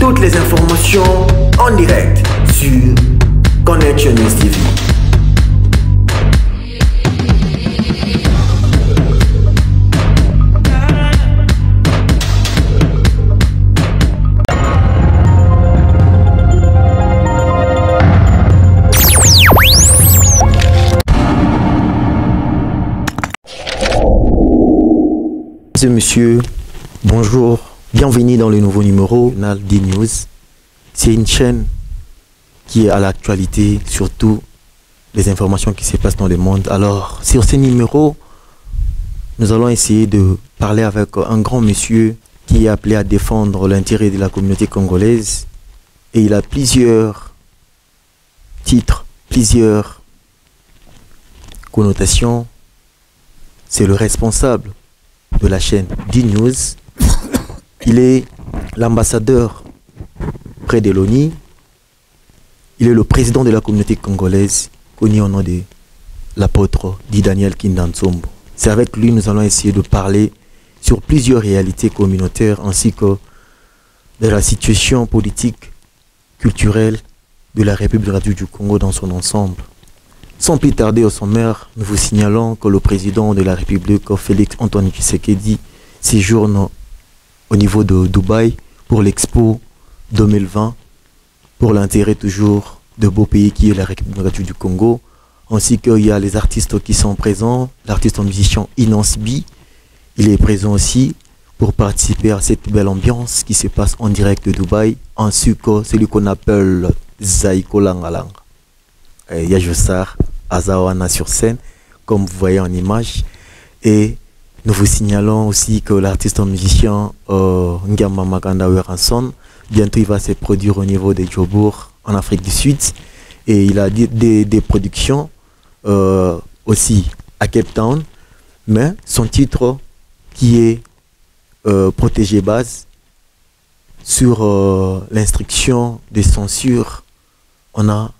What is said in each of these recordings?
toutes les informations en direct sur Connection News TV. Mesdames et messieurs, bonjour, bienvenue dans le nouveau numéro de D-News. C'est une chaîne qui est à l'actualité, surtout les informations qui se passent dans le monde. Alors, sur ce numéro, nous allons essayer de parler avec un grand monsieur qui est appelé à défendre l'intérêt de la communauté congolaise. Et il a plusieurs titres, plusieurs connotations. C'est le responsable de la chaîne D-News. Il est l'ambassadeur près de l'ONU. Il est le président de la communauté congolaise, connu au nom de l'apôtre dit Daniel Kindantsombo. C'est avec lui que nous allons essayer de parler sur plusieurs réalités communautaires ainsi que de la situation politique, culturelle de la République du Congo dans son ensemble. Sans plus tarder au sommaire, nous vous signalons que le président de la République, Félix Antoine Tshisekedi, séjourne au niveau de Dubaï pour l'Expo 2020, pour l'intérêt toujours de beau pays qui est la République du Congo, ainsi qu'il y a les artistes qui sont présents, l'artiste musicien Inansbi, il est présent aussi pour participer à cette belle ambiance qui se passe en direct de Dubaï, ainsi que celui qu'on appelle Zaiko Langalang. Yajosar Azawana sur scène, comme vous voyez en image. Et nous vous signalons aussi que l'artiste musicien Ngamba Maganda Weranson, bientôt il va se produire au niveau de Djobour en Afrique du Sud. Et il a des productions aussi à Cape Town. Mais son titre qui est protégé base sur l'instruction de censure, on a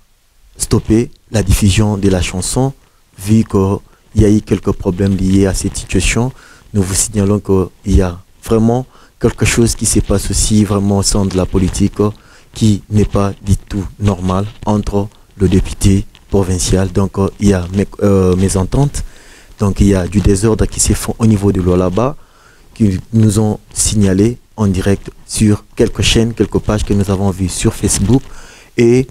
stoppé la diffusion de la chanson vu qu'il y a eu quelques problèmes liés à cette situation. Nous vous signalons qu'il y a vraiment quelque chose qui se passe aussi vraiment au sein de la politique qui n'est pas du tout normal entre le député provincial. Donc il y a mésentente, donc il y a du désordre qui se fait au niveau de l'Olaba qui nous ont signalé en direct sur quelques chaînes, quelques pages que nous avons vues sur Facebook. Et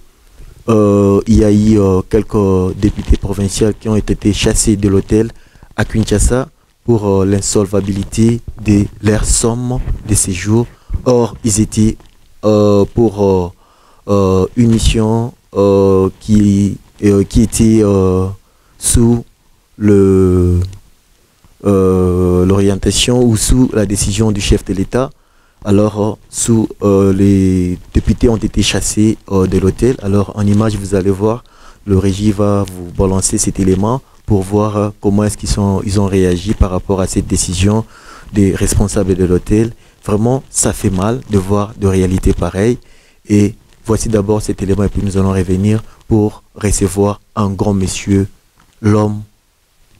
il y a eu quelques députés provinciaux qui ont été chassés de l'hôtel à Kinshasa pour l'insolvabilité de leur somme de séjour. Or, ils étaient pour une mission qui était sous l'orientation ou sous la décision du chef de l'État. Alors, les députés ont été chassés de l'hôtel. Alors, en image, vous allez voir, le régie va vous balancer cet élément pour voir comment est-ce qu'ils ont réagi par rapport à cette décision des responsables de l'hôtel. Vraiment, ça fait mal de voir de réalités pareilles. Et voici d'abord cet élément et puis nous allons revenir pour recevoir un grand monsieur, l'homme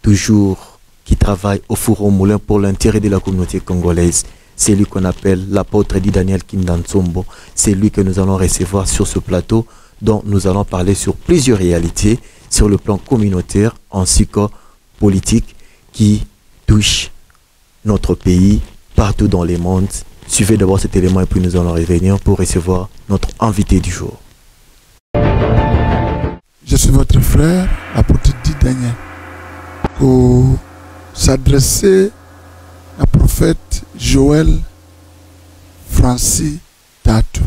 toujours qui travaille au four au moulin pour l'intérêt de la communauté congolaise. C'est lui qu'on appelle l'apôtre dit Daniel Kindantsombo. C'est lui que nous allons recevoir sur ce plateau dont nous allons parler sur plusieurs réalités sur le plan communautaire ainsi que politique qui touchent notre pays partout dans le monde. Suivez d'abord cet élément et puis nous allons revenir pour recevoir notre invité du jour. Je suis votre frère, l'apôtre dit Daniel, pour s'adresser à prophète Joël Francis Tatou.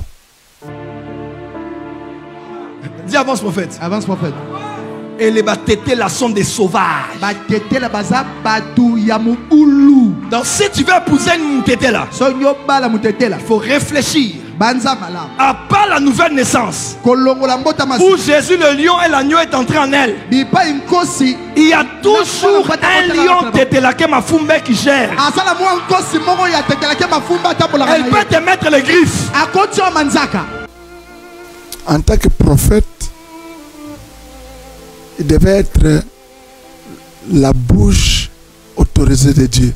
Dis avance prophète. Avance prophète. Et les batétés là sont des sauvages. Batété la baza badou yamu ulu. Donc si tu veux épouser une moutété là, Sonyo bala moutété là. il faut réfléchir. Banza malam. À part la nouvelle naissance, Kolongo la mbota mas. où Jésus le lion et l'agneau est entré en elle, Bipa inkosi. il y a toujours un lion tété là que ma fumbe qui gère. Asala mo inkosi mongo ya tété la ke mafumba tabola. Elle peut te mettre les griffes. Akotio manzaka. En tant que prophète, il devait être la bouche autorisée de Dieu.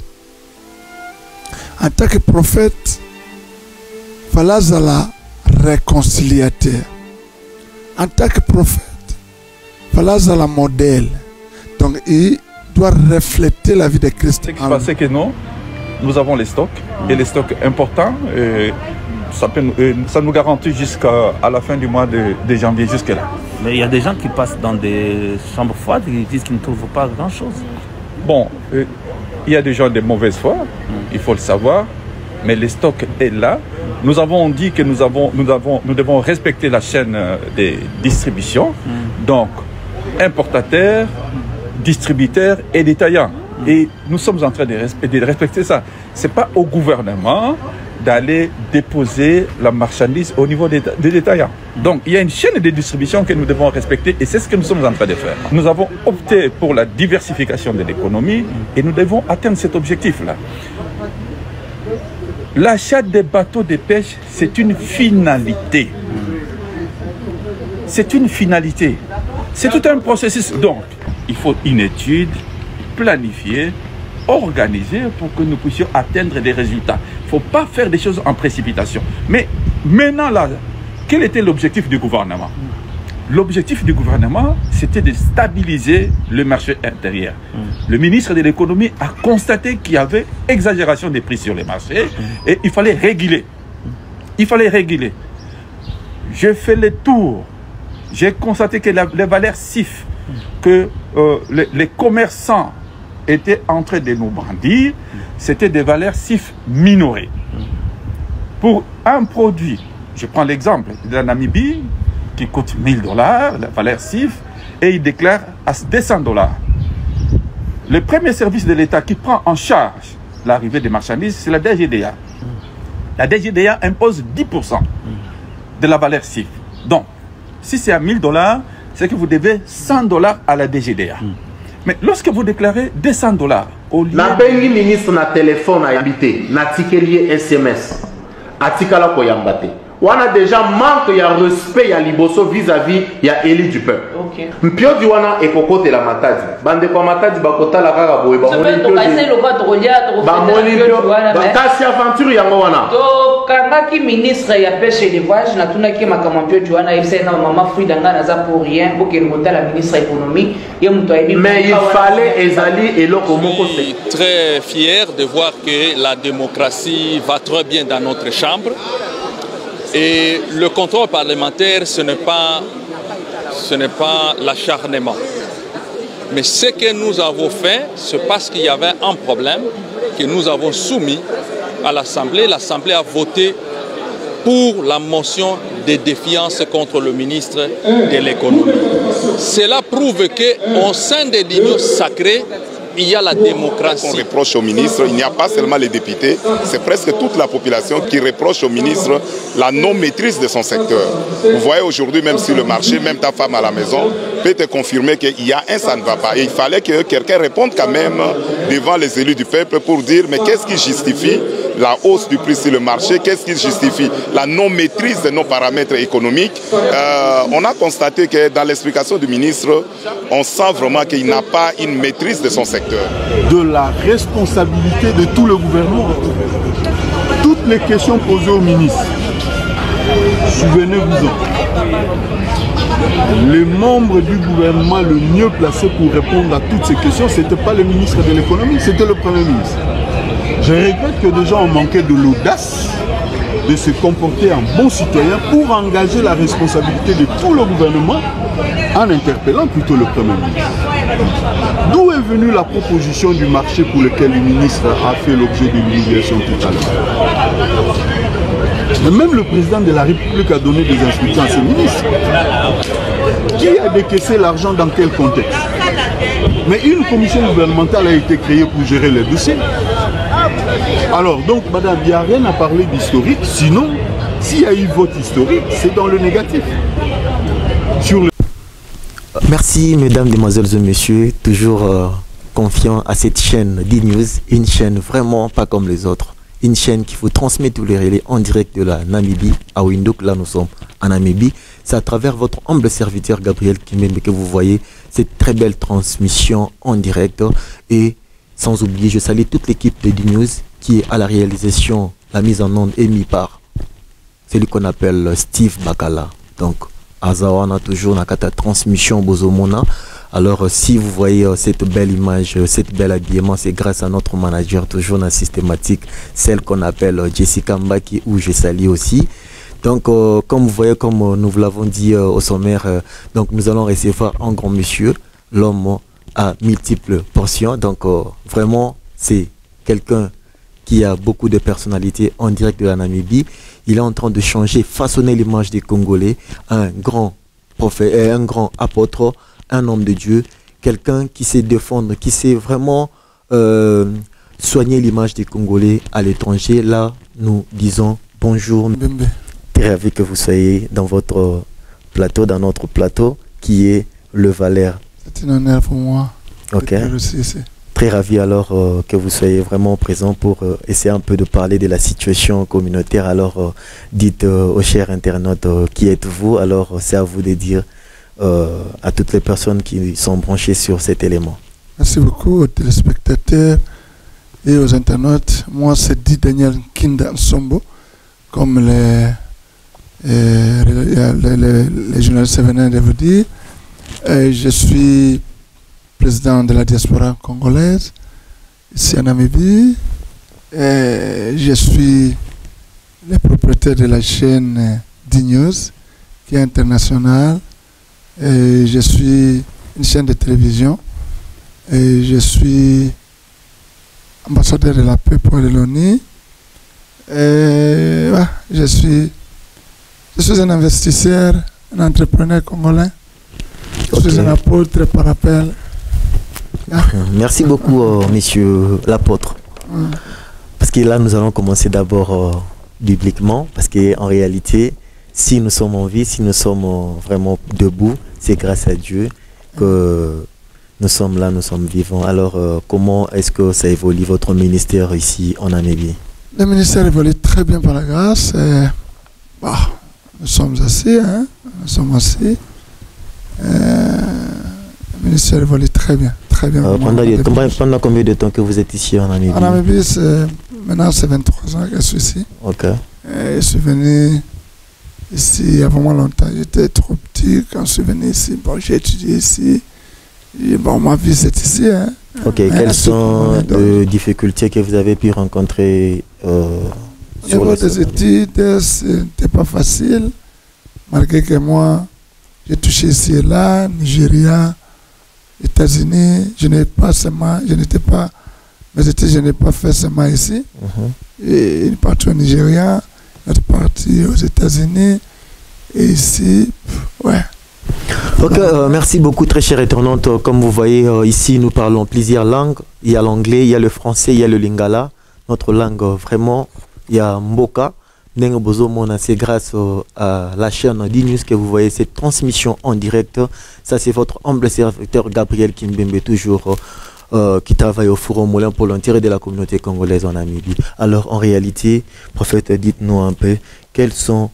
En tant que prophète, falazala réconciliateur. En tant que prophète, voilà la modèle. Donc, il doit refléter la vie de Christ. Ce qui se passe, c'est que nous avons les stocks, et les stocks importants, ça nous garantit jusqu'à la fin du mois de janvier, jusque-là. Mais il y a des gens qui passent dans des chambres froides et disent qu'ils ne trouvent pas grand-chose. Bon, il y a des gens de mauvaise foi, il faut le savoir, mais le stock est là. Nous avons dit que nous devons respecter la chaîne de distribution, donc importateurs, distributeurs et détaillants. Et nous sommes en train de respecter ça. Ce n'est pas au gouvernement d'aller déposer la marchandise au niveau des détaillants. Donc il y a une chaîne de distribution que nous devons respecter et c'est ce que nous sommes en train de faire. Nous avons opté pour la diversification de l'économie et nous devons atteindre cet objectif-là. L'achat des bateaux de pêche, c'est une finalité. C'est une finalité. C'est tout un processus. Donc, il faut une étude, planifier, organiser pour que nous puissions atteindre des résultats. Il ne faut pas faire des choses en précipitation. Mais maintenant, là, quel était l'objectif du gouvernement? L'objectif du gouvernement, c'était de stabiliser le marché intérieur. Le ministre de l'économie a constaté qu'il y avait exagération des prix sur les marchés et il fallait réguler. Il fallait réguler. J'ai fait le tour. J'ai constaté que les valeurs CIF, que les commerçants étaient en train de nous brandir, c'était des valeurs CIF minorées. Pour un produit, je prends l'exemple de la Namibie, qui coûte 1 000 $, la valeur CIF, et il déclare à 200 $. Le premier service de l'État qui prend en charge l'arrivée des marchandises, c'est la DGDA. La DGDA impose 10% de la valeur CIF. Donc, si c'est à 1 000 $, c'est que vous devez 100 $ à la DGDA. Mais lorsque vous déclarez 200 $, au lieu... Na bengi ministre na téléphone à habiter, na tikeli SMS, atikala ko yambate. On a déjà manque ya respect ya liboso vis-à-vis ya élu du peuple. OK. Mpio di wana ekoko de la matadi. Bande kwa matadi bakota la kaka boye ba moni mpio. Ba moni mpio. Kasi aventure yango wana. To kangaki ministre ya pêche et élevage na tunaki makamambio di wana ebisa na mama Frida ngana za pour rien boke ngota la ministre économie ye muto aibi. Mais il fallait ezali eloko moko se. Très fier de voir que la démocratie va très bien dans notre chambre. Et le contrôle parlementaire, ce n'est pas l'acharnement. Mais ce que nous avons fait, c'est parce qu'il y avait un problème que nous avons soumis à l'Assemblée. L'Assemblée a voté pour la motion de défiance contre le ministre de l'économie. Cela prouve qu'au sein de l'Union sacrée, il y a la démocratie. On reproche au ministre, il n'y a pas seulement les députés, c'est presque toute la population qui reproche au ministre la non-maîtrise de son secteur. Vous voyez aujourd'hui, même sur le marché, même ta femme à la maison peut te confirmer qu'il y a un ça ne va pas. Et il fallait que quelqu'un réponde quand même devant les élus du peuple pour dire mais qu'est-ce qui justifie la hausse du prix sur le marché, qu'est-ce qui justifie la non-maîtrise de nos paramètres économiques. On a constaté que dans l'explication du ministre, on sent vraiment qu'il n'a pas une maîtrise de son secteur. De la responsabilité de tout le gouvernement. Toutes les questions posées au ministre, souvenez-vous-en. Les membres du gouvernement le mieux placés pour répondre à toutes ces questions, ce n'était pas le ministre de l'économie, c'était le Premier ministre. Je regrette que des gens ont manqué de l'audace de se comporter en bon citoyen pour engager la responsabilité de tout le gouvernement en interpellant plutôt le Premier ministre. D'où est venue la proposition du marché pour lequel le ministre a fait l'objet de l'humiliation tout à l'heure? Même le président de la République a donné des instructions à ses ministres. Qui a décaissé l'argent dans quel contexte? Mais une commission gouvernementale a été créée pour gérer les dossiers. Alors, donc, madame, il n'y a rien à parler d'historique. Sinon, s'il y a eu vote historique, c'est dans le négatif. Merci, mesdames, demoiselles et messieurs. Toujours confiant à cette chaîne D-News. Une chaîne vraiment pas comme les autres. Une chaîne qui vous transmet tous les relais en direct de la Namibie, à Windhoek. Là, nous sommes en Namibie. C'est à travers votre humble serviteur Gabriel Kimembe que vous voyez cette très belle transmission en direct. Et sans oublier, je salue toute l'équipe de D-News qui est à la réalisation, la mise en onde émise par celui qu'on appelle Steve Bakala. Donc, Azawa, on a toujours la transmission Bozomona. Alors, si vous voyez cette belle image, cette belle habillement, c'est grâce à notre manager, toujours dans la systématique, celle qu'on appelle Jessica Mbaki, où je salue aussi. Donc, comme vous voyez, comme nous vous l'avons dit au sommaire, donc nous allons recevoir un grand monsieur, l'homme à multiples portions. Donc, vraiment, c'est quelqu'un qui a beaucoup de personnalité en direct de la Namibie. Il est en train de changer, façonner l'image des Congolais, un grand prophète, un grand apôtre, un homme de Dieu, quelqu'un qui sait défendre, qui sait vraiment soigner l'image des Congolais à l'étranger. Là, nous disons bonjour. Très ravi que vous soyez dans votre plateau, dans notre plateau, qui est le Valère. C'est un honneur pour moi. Ok. Très ravi alors que vous soyez vraiment présent pour essayer un peu de parler de la situation communautaire. Alors, dites aux chers internautes qui êtes-vous. Alors, c'est à vous de dire à toutes les personnes qui sont branchées sur cet élément. Merci beaucoup aux téléspectateurs et aux internautes. Moi, c'est dit Daniel Kinda Nsombo, comme les journalistes venaient de vous dire. Je suis président de la diaspora congolaise ici en Namibie. Je suis le propriétaire de la chaîne D-News qui est internationale. Je suis une chaîne de télévision. Je suis ambassadeur de la paix pour l'ONU. Je suis un investisseur, un entrepreneur congolais. Je suis un apôtre par appel. Merci beaucoup, monsieur l'apôtre. Parce que là, nous allons commencer d'abord bibliquement. Parce qu'en réalité, si nous sommes en vie, si nous sommes vraiment debout, c'est grâce à Dieu que nous sommes là, nous sommes vivants. Alors, comment est-ce que ça évolue votre ministère ici en Namibie? Le ministère évolue très bien par la grâce. Nous sommes assis, hein? Nous sommes assis. Le ministère évolue très bien, très bien. Pendant combien de temps que vous êtes ici en Namibie? En Namibie, maintenant c'est 23 ans que je suis ici. Ok. Je suis venu ici il y a vraiment longtemps. J'étais trop petit quand je suis venu ici. Bon, j'ai étudié ici. Et bon, ma vie c'est ici. Hein. Ok, quelles sont les difficultés que vous avez pu rencontrer sur les études? C'était pas facile. Malgré que moi, j'ai touché ici et là, Nigeria, États-Unis, je n'ai pas seulement, je n'étais pas, mes études, je n'ai pas fait seulement ici. Et une partie au Nigeria, une autre partie aux États-Unis, et ici, ouais. Ok, merci beaucoup, très cher internaute. Comme vous voyez, ici, nous parlons plusieurs langues. Il y a l'anglais, il y a le français, il y a le lingala. Notre langue, vraiment, il y a Mboka. C'est grâce à la chaîne D-News que vous voyez cette transmission en direct. Ça, c'est votre humble serviteur Gabriel Kimbembe, toujours qui travaille au Forum Moulin pour l'intérêt de la communauté congolaise en Namibie. Alors, en réalité, prophète, dites-nous un peu, quelles sont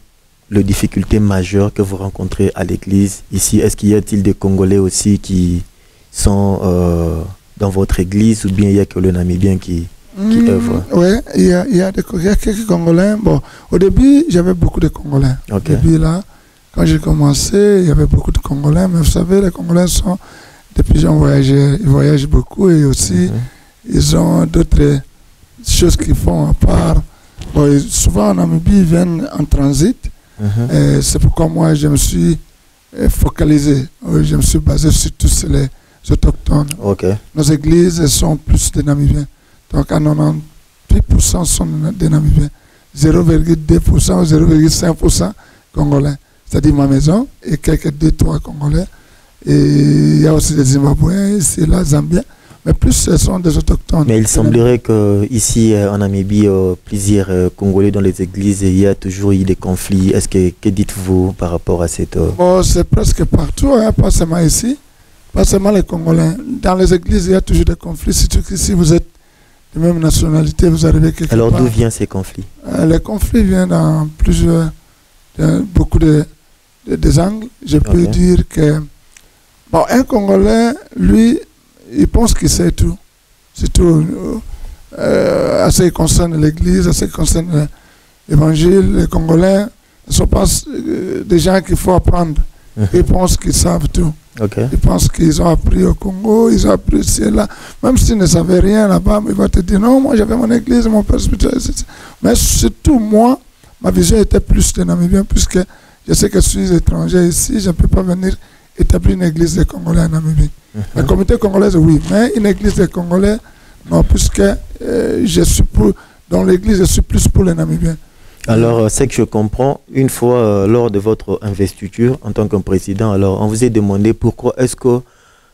les difficultés majeures que vous rencontrez à l'église ici? Est-ce qu'il y a-t-il des Congolais aussi qui sont dans votre église, ou bien il n'y a que le Namibien qui œuvre? Oui, il y a quelques Congolais. Bon, au début, j'avais beaucoup de Congolais. Okay. Au début, là, quand j'ai commencé, il y avait beaucoup de Congolais. Mais vous savez, les Congolais sont des pigeons voyageurs. Ils voyagent beaucoup et aussi, ils ont d'autres choses qu'ils font à part. Bon, souvent, en Namibie, ils viennent en transit. C'est pourquoi moi, je me suis focalisé. Je me suis basé sur tous les autochtones. Okay. Nos églises sont plus des Namibiens. Donc, à 98% sont des Namibiens. 0,2% ou 0,5% Congolais. C'est-à-dire ma maison et quelques 2-3 Congolais. Et il y a aussi des Zimbabwéens, ici, là, Zambiens. Mais plus ce sont des autochtones. Mais il semblerait qu'ici en Namibie, plusieurs Congolais dans les églises, il y a toujours eu des conflits. Est-ce que dites-vous par rapport à cette... Bon, c'est presque partout, hein, pas seulement ici. Pas seulement les Congolais. Dans les églises, il y a toujours des conflits. Surtout que si vous êtes de même nationalité, vous arrivez quelque part. Alors d'où viennent ces conflits? Les conflits viennent dans beaucoup des angles. Je peux dire que bon, un Congolais, lui, il pense qu'il sait tout. C'est tout. À ce qui concerne l'Église, à ce qui concerne l'Évangile, les Congolais, ne sont pas des gens qu'il faut apprendre. Ils pensent qu'ils savent tout. Ils pensent qu'ils ont appris au Congo, ils ont appris ici et là. Même s'ils ne savaient rien là-bas, ils vont te dire non, moi j'avais mon église, mon père spirituel, etc. Mais surtout moi, ma vision était plus de Namibien, puisque je sais que je suis étranger ici, je ne peux pas venir établir une église des Congolais en Namibie. La communauté congolaise, oui, mais une église des Congolais, non, puisque je suis pour, dans l'église, je suis plus pour les Namibiens. Alors, c'est que je comprends, une fois lors de votre investiture en tant que président, alors on vous a demandé pourquoi est-ce que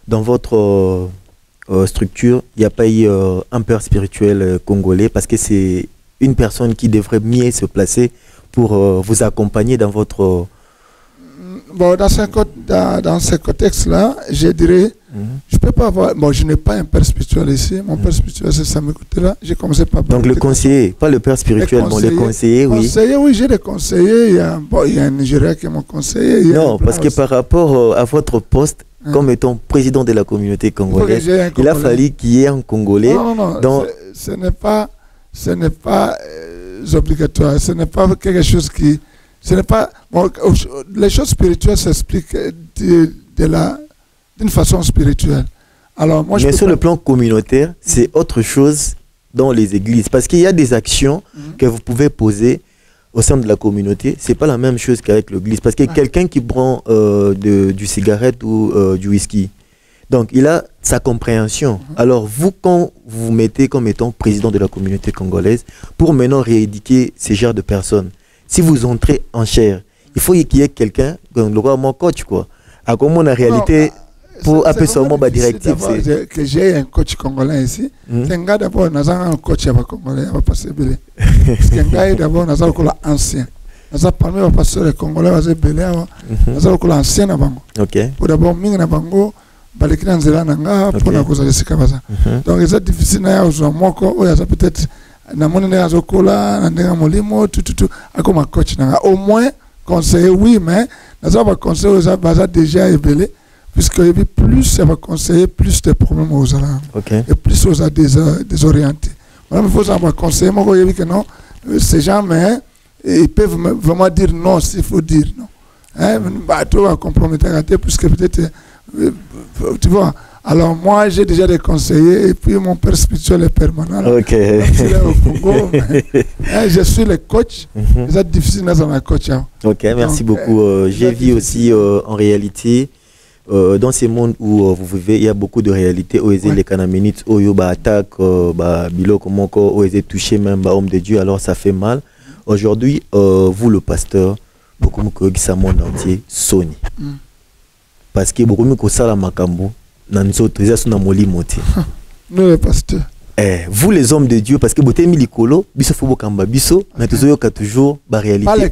dans votre structure, il n'y a pas eu un père spirituel congolais, parce que c'est une personne qui devrait mieux se placer pour vous accompagner dans votre... Bon, dans ce contexte-là, je dirais, je peux pas avoir... Bon, je n'ai pas un père spirituel ici. Mon père spirituel, c'est Samuel Kutela. J'ai commencé par... Donc le conseiller, pas le père spirituel, bon, le conseiller, oui. Conseiller, oui, j'ai des conseillers. Il y a un Nigérien qui est mon conseiller. Non, parce que par rapport à votre poste, comme étant président de la communauté congolaise, il a fallu qu'il y ait un Congolais. Non, ce n'est pas obligatoire. Ce n'est pas quelque chose qui... Ce n'est pas... Bon, les choses spirituelles s'expliquent d'une façon spirituelle. Alors, moi, mais sur le plan communautaire, c'est autre chose dans les églises. Parce qu'il y a des actions que vous pouvez poser au sein de la communauté. Ce n'est pas la même chose qu'avec l'église. Parce que quelqu'un qui prend du cigarette ou du whisky, donc il a sa compréhension. Alors vous, quand vous vous mettez comme étant président de la communauté congolaise, pour maintenant rééduquer ces genres de personnes, si vous entrez en chair, il faut qu'il y ait quelqu'un, le roi mon coach, quoi. À comment la réalité, pour appeler seulement ma directive. Que j'ai un coach congolais ici. C'est un gars d'abord, nous avons un coach congolais, on va passer belé. Parce qu'un gars d'abord, nous avons un ancien. Nous avons parmi les pasteurs congolais, nous avons belé, nous avons un ancien à Bango. Pour d'abord, nous avons Bango, balekina nzela nanga, pour la cause de Sikabaza. Donc, c'est difficile, moi, peut-être. Comme coach, au moins conseiller, oui, mais nous avons conseillé aux Abaza déjà ébélé, puisqu'il y a plus, ça va conseiller plus de problèmes aux Arabes et plus aux désorientés. Il faut savoir conseiller, moi, je dis que non, ces gens, mais ils peuvent vraiment dire non s'il faut dire non. Tu vas compromettre, puisque peut-être, tu vois. Alors moi, j'ai déjà des conseillers et puis mon père spirituel est permanent. Je suis le coach. C'est difficile dans un coach. Ok, merci beaucoup. J'ai vu aussi en réalité, dans ces mondes où vous vivez, il y a beaucoup de réalités. Les Kanaminites, attaque, bilo komoko, touché même homme de Dieu, alors ça fait mal. Aujourd'hui, vous le pasteur, beaucoup de monde entier, Sony. Parce que beaucoup de ça makambo. Nous le pasteur. Vous les hommes de Dieu, parce que vous avez mis l'icolo, biso fobo kamba biso, mais toujours la réalité.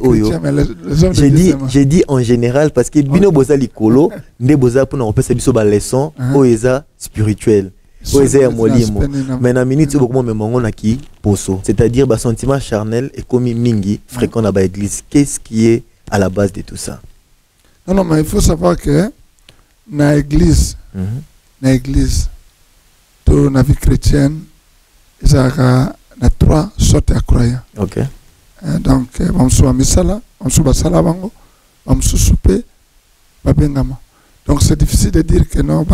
J'ai dit en général parce que bino boza l'icolo, ne boza pour nous repasser biso ba leçon, oeza spirituel, oeza molimo. Mais na minute beaucoup même on a qui poso, c'est-à-dire ba sentiment charnel et comme mingi fréquent dans ba église. Qu'est-ce qui est à la base de tout ça? Non, mais il faut savoir que dans l'église, dans la vie chrétienne, il y a trois sortes de croyants. Donc, on se met ça, on se met ça, on se souper, donc c'est difficile de dire que non,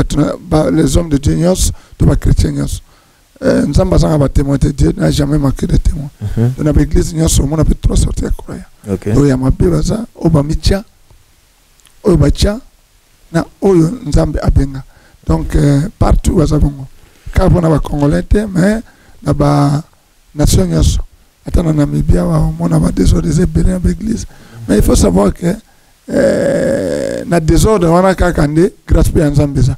les hommes de Dieu, les chrétiens, nous avons un témoin de Dieu, n'a jamais manqué de témoins. Dans l'église, nous avons trois sortes de croyants. Donc, il y a ma Bible, Obamitia, Obacha, na oyo nzambe abenga. Donc partout wazabongo car on a congolais mais na ba nation nyoso ata na Namibia on a désordre belé dans l'église. Mais il faut savoir que na désordre on a kakande grâce à nzambe ça.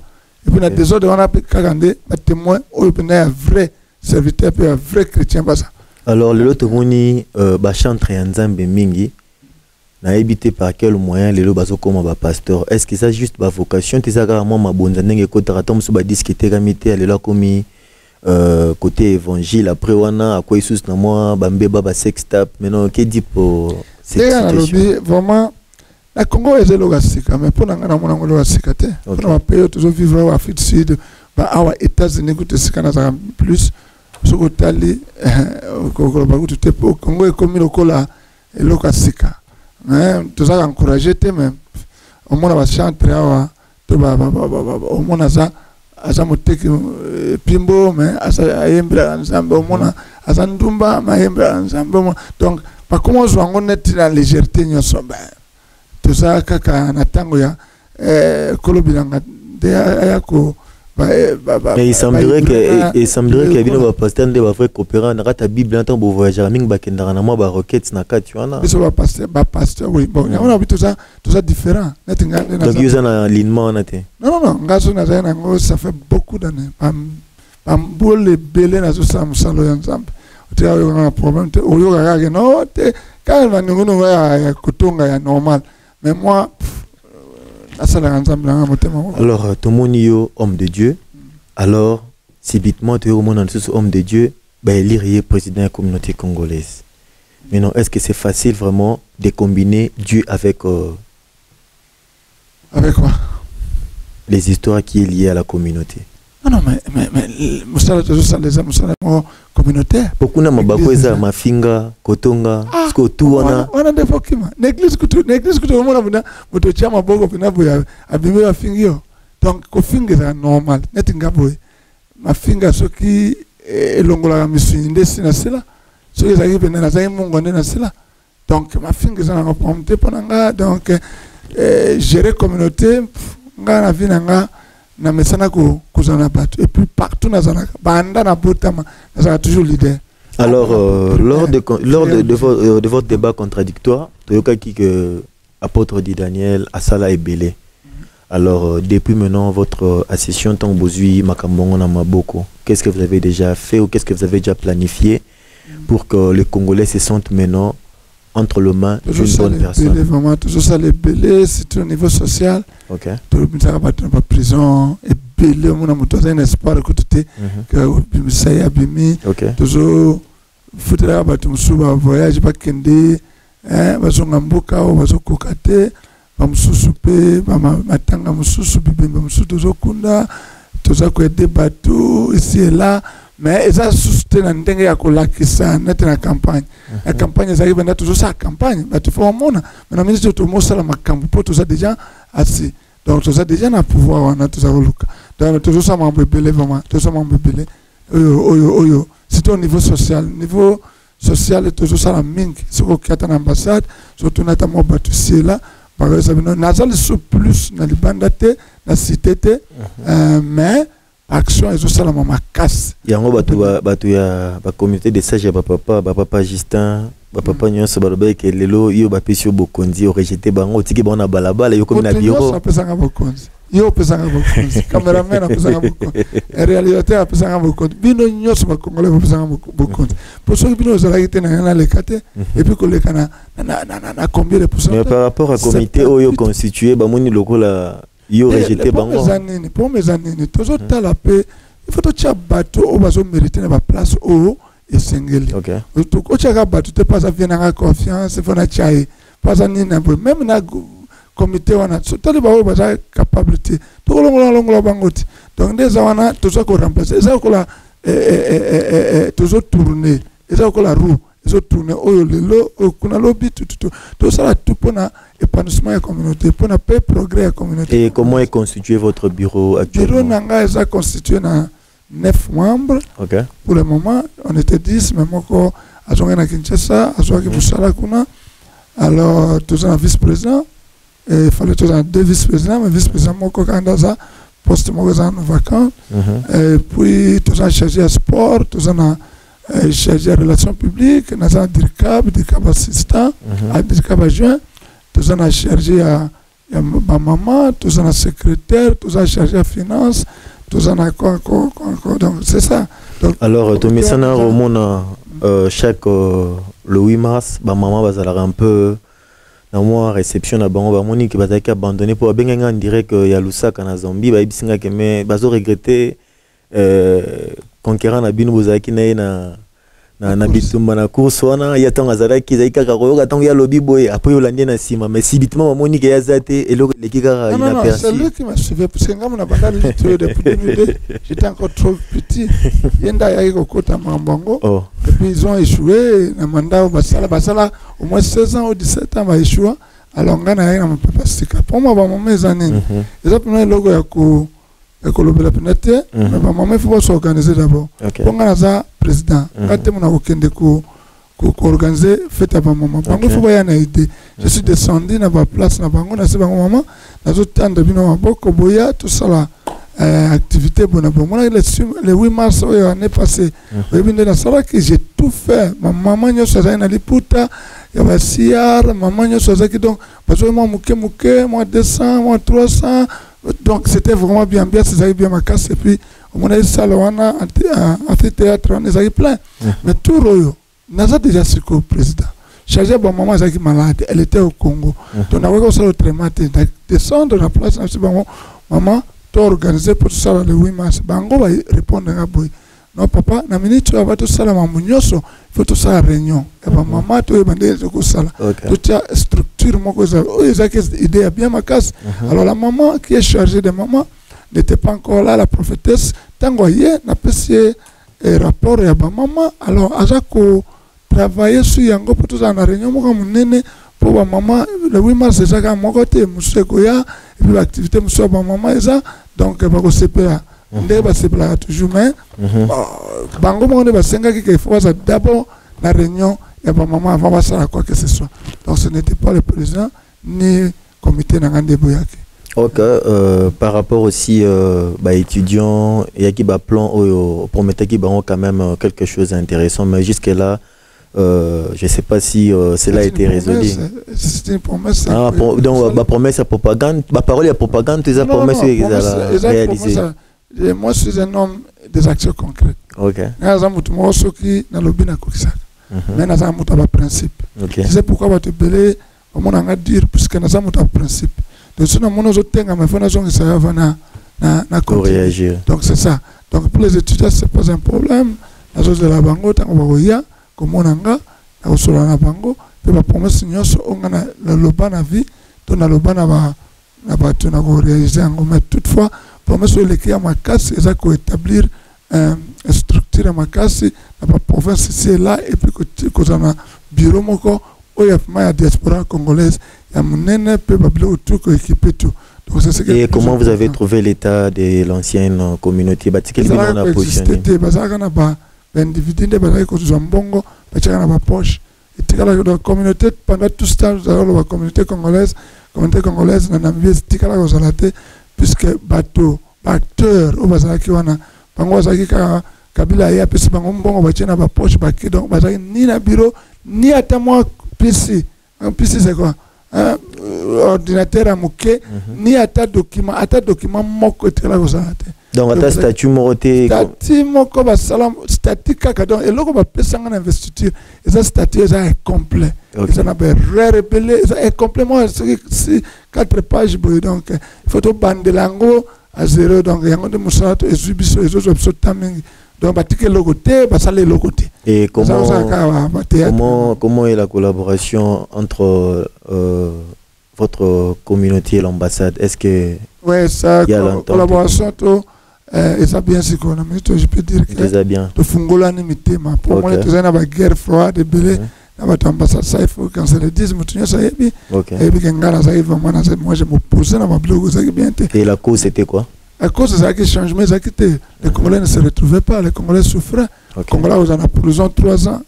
Et puis na désordre on a kakande ba témoin oyo pena vrai serviteur et vrai chrétien ba ça. Alors le lot moni ba chantre nzambe mingi na habité par quel moyen les lobazo comme ba pasteur. Est-ce que ça juste ba vocation tes carrément ma bonne ndenge ko taratom so ba discuter kamité aller là comme côté évangile après wana à quoi Yesus na moi ba mbeba ba sextap maintenant que dit pour cette situation vraiment la Congo est logasika mais pour ngana mona ngolo logasika te pour ma payer toujours vivre en Afrique du Sud ba awa États-Unis ko te sikana za plus so ko tali ko ba ko te Congo est comme lokola logasika. mais tout ça encouragé même au moins va chanter tout au moins ça asa moteki pimbo mais asa ayembra ensemble au moins asa ndumba mayembra ensemble donc pas comment je vais net la légèreté nyoso ba tout ça kaka na tango ya kolobilanga de ayako. Mais il semblerait que bien va pasteur de va faire coopérer dans ta Bible en tant que voyageur ming bakendara na moi ba roquette na kat tu vois ça va pasteur oui bon on a vu tout ça différent donc il y a un alignement non ngaso na za ngo ça fait beaucoup d'années am bol belé na so sam salo ensemble tu as un problème au yo ga non te calme ngono ya kutunga ya normal mais moi alors, tout le monde est homme de Dieu. Alors, subitement, tout le monde est homme de Dieu. Il est président de la communauté congolaise. Mais non, est-ce que c'est facile vraiment de combiner Dieu avec avec quoi? Les histoires qui sont liées à la communauté. Non, mais communautaire. Beaucoup de gens ma finga, kotonga, tout on a des fokima. L'église que tout le monde a moto chama bogo pina boya abimé la fingio. Donc ko finga c'est normal. Netinga boy. Ma finga ce qui est longola misinde sina sila. Ce qui est pena na sai mungo na sila. Donc ma finga ça na pomte ponanga donc gérer communauté nga na vinanga na mesana ko kuzana batu et puis partout na zana banda na botama na zana toujours leader. Alors lors de votre débat contradictoire toyoka ki que apôtre dit Daniel asala ebele. Alors depuis maintenant votre accession tant bozui makambongo na maboko, qu'est-ce que vous avez déjà fait ou qu'est-ce que vous avez déjà planifié pour que les Congolais se sentent maintenant entre les mains d'une bonne personne? Vraiment, toujours ça les belés, c'est au niveau social. Ok. Tout le monde dans la prison et belé, on a monté un espoir que tout est que ça y a bimi. Toujours faudrait battre un sou voyage pas kende, baso ngamboka ou baso kokate, bamusu souper, matanga musu souper, bamusu toujours kunda, tout ça quoi des bateaux ici et là. Mais ça soutient un dingue à colakisa net la campagne. La campagne ça arrive toujours ça campagne. Mais tu fais un monde. Mais la ministre tout le monde ça la campagne pour tout ça déjà assez. Donc tout ça déjà na pouvoir on a tout ça au local. Donc tout ça membre belé vraiment. Tout ça membre belé. Oyo. C'est au niveau social et toujours ça la ming. C'est au qui est en ambassade. Surtout notamment battu là. Par exemple nazal sous plus na libandate na cité mais action et ça la maman casse. Il y a un bateau ya ba communauté de sage ba papa Justin ba papa nyonso ba loba ke lelo yo ba pesi bokonzi o rejeter bango tiki ba na balabala yo comme na bureau. Yo pesanga bokonzi. Yo pesanga bokonzi. Cameraman pesanga bokonzi. Réalisateur pesanga bokonzi. Bino nyonso ba congolais pesanga bokonzi. Pour ceux qui bino za la na le kate et puis koleka na combien de pourcents. Mais par rapport à comité oyo constitué ba moni lokola yo rejeté bango pour mes années toujours la paix il faut que bateau au bateau mériter la place au et singeli OK tout ko tchaka bateau te pas ça vient en confiance il faut na tchaye pas ça ni même na comité wana tout le bateau ba capacité tout longola bangoti donc des wana tout ça ko remplacer ça ko la toujours tourner ça ko la roue ils ont tourné au lelo kuna lobby tout ça tout pour na épanouissement de la communauté pour na paix progrès de la communauté. Et comment est constitué votre bureau actuellement? Le bureau nanga est constitué na 9 membres. OK. Pour le moment on était 10 mais moko azonga na Kinshasa azonga busala kuna. Alors tous un vice-président et il fallait tous un deux vice-présidents mais vice-président moko kandaza poste moko za vacant. Et puis tous un chargé de sport, tous un chargé de relations publiques, nous avons DIRCAB assistant, DIRCAB adjoint, nous avons chargé à ma maman, nous avons secrétaire, nous avons chargé à finance, nous avons encore, donc c'est ça. Donc, alors, tu mets ça au monde chaque le 8 mars, ma maman va aller un peu dans moi réception à Bango Bamoni qui va être abandonné pour bien en direct qu'il y a Lusaka na Zambie, va bisinga que mais bazo regretter conquérant na bino bozaki na na bitumba na course wana ya tonga zalaki zaika ka koyoka tonga ya lobby boy après Hollande na sima mais subitement Monique ya zate et le kika il a perçu. C'est lui qui m'a suivi parce que ngam na banda depuis 2002 j'étais encore trop petit yenda ya iko kota mambongo et puis ils ont échoué na mandat basala au moins 16 ans ou 17 ans va échouer alors ngana ya na papa sika pour moi ba moments années ils ont pris logo ya ko écologie la pénalité mais ba moment il faut s'organiser d'abord pour ngana za président quand on a okende ko organiser fête à maman bango faut ba na idée je suis descendu na ba place na bango na se bango maman na zo tendre bino maboko boya tout ça là activité bon le 8 mars l'année passée na sala que j'ai tout fait ma maman nyo ça na liputa ya ba siar maman nyo ça qui donc parce que moi muke moi 200 moi 300 donc c'était vraiment bien c'est ça bien ma casse et puis on a eu salon amphithéâtre on est plein mais tout royo naza déjà ce que président chargé bon maman qui malade elle était au Congo donc on a eu ça le traitement descendre la place maman tout organisé pour ça le 8 mars bango va répondre à boy non papa na minute va tout ça la mamunyoso il faut tout ça réunion et maman tout bandé tout ça toute structure moko ça idée bien ma casse alors la maman qui est chargée de maman n'était pas encore là la prophétesse tango yé na pesi rapport ya ba maman alors azako travailler sur yango pour tout ça na réunion moko munene pour ba maman le 8 mars c'est ça ka moko te museko ya et puis l'activité muso ba maman ça donc ba ko CPA ndé ba CPA toujours mais bango mo ne ba senga ki faut ça d'abord la réunion ya ba maman avant ba ça quoi que ce soit donc ce n'était pas le président ni comité na ngande boyaki. Ok, par rapport aussi étudiants et qui plan promettait qu'ils ont quand même quelque chose d'intéressant mais jusque là je sais pas si cela a été résolu. C'est une promesse. Donc la promesse à propagande, la parole à propagande, les promesses qu'ils ont réalisées. Moi je suis un homme des actions concrètes. Ok. Moi qui na lobby na kokisaka. Mais na za muta ba principe. Ok. C'est pourquoi va te belé on a dire puisque na za muta principe. Donc si on a tenga mais fondation que ça va na réagir. Donc c'est ça. Donc pour les étudiants c'est pas un problème. La chose de la bango tango ba koya comme on anga na osola na bango pe ba promesse nyonso on na loba na vie to na loba na ba to na ko réaliser ngo mais toutefois promesse le kia makasi eza ko établir structure à makasi na ba province ici là et puis ko na bureau moko oya ma diaspora congolaise ya munene pe ba bilo tout ko équipé tout. Donc c'est ce que. Et comment vous avez trouvé l'état de l'ancienne communauté batikeli bino na positionné bazaka na ba individu de bazaka ko zambongo bachaka na ba poche et tikala la communauté pendant tout ce temps la communauté congolaise na Namibie tikala ko zalate puisque bateau acteur au bazaki wana bango bazaki ka kabila ya pesi bango mbongo bachena ba poche baki donc bazaki ni na bureau ni ata moi PC un PC c'est quoi ordinateur à moquer ni ata document moko tikala ko zalate donc ata statut moroté statut moko ba salam statut kaka donc et loko ba pesanga na investiture et ça statut ça est complet et ça n'a pas rebellé ça est complément si 4 pages donc il faut to bandelango à zéro donc yango de musato et subiso et autres timing donc batike logoté basale logoté. Et comment est la collaboration entre votre communauté et l'ambassade? Est-ce que ouais ça collaboration to et ça bien c'est qu'on a mis je peux dire que ça bien to fungola ni mitema pour moi tu as na guerre froide belé na ba ambassade ça il faut quand c'est le 10 mutunya ça et puis ngala ça il va moi je me posais na ma blog ça qui bien. Et la cause c'était quoi? À cause de ça qui change mais ça qui était les Congolais ne se retrouvaient pas, les Congolais souffraient. Les Congolais aux en prison 3 ans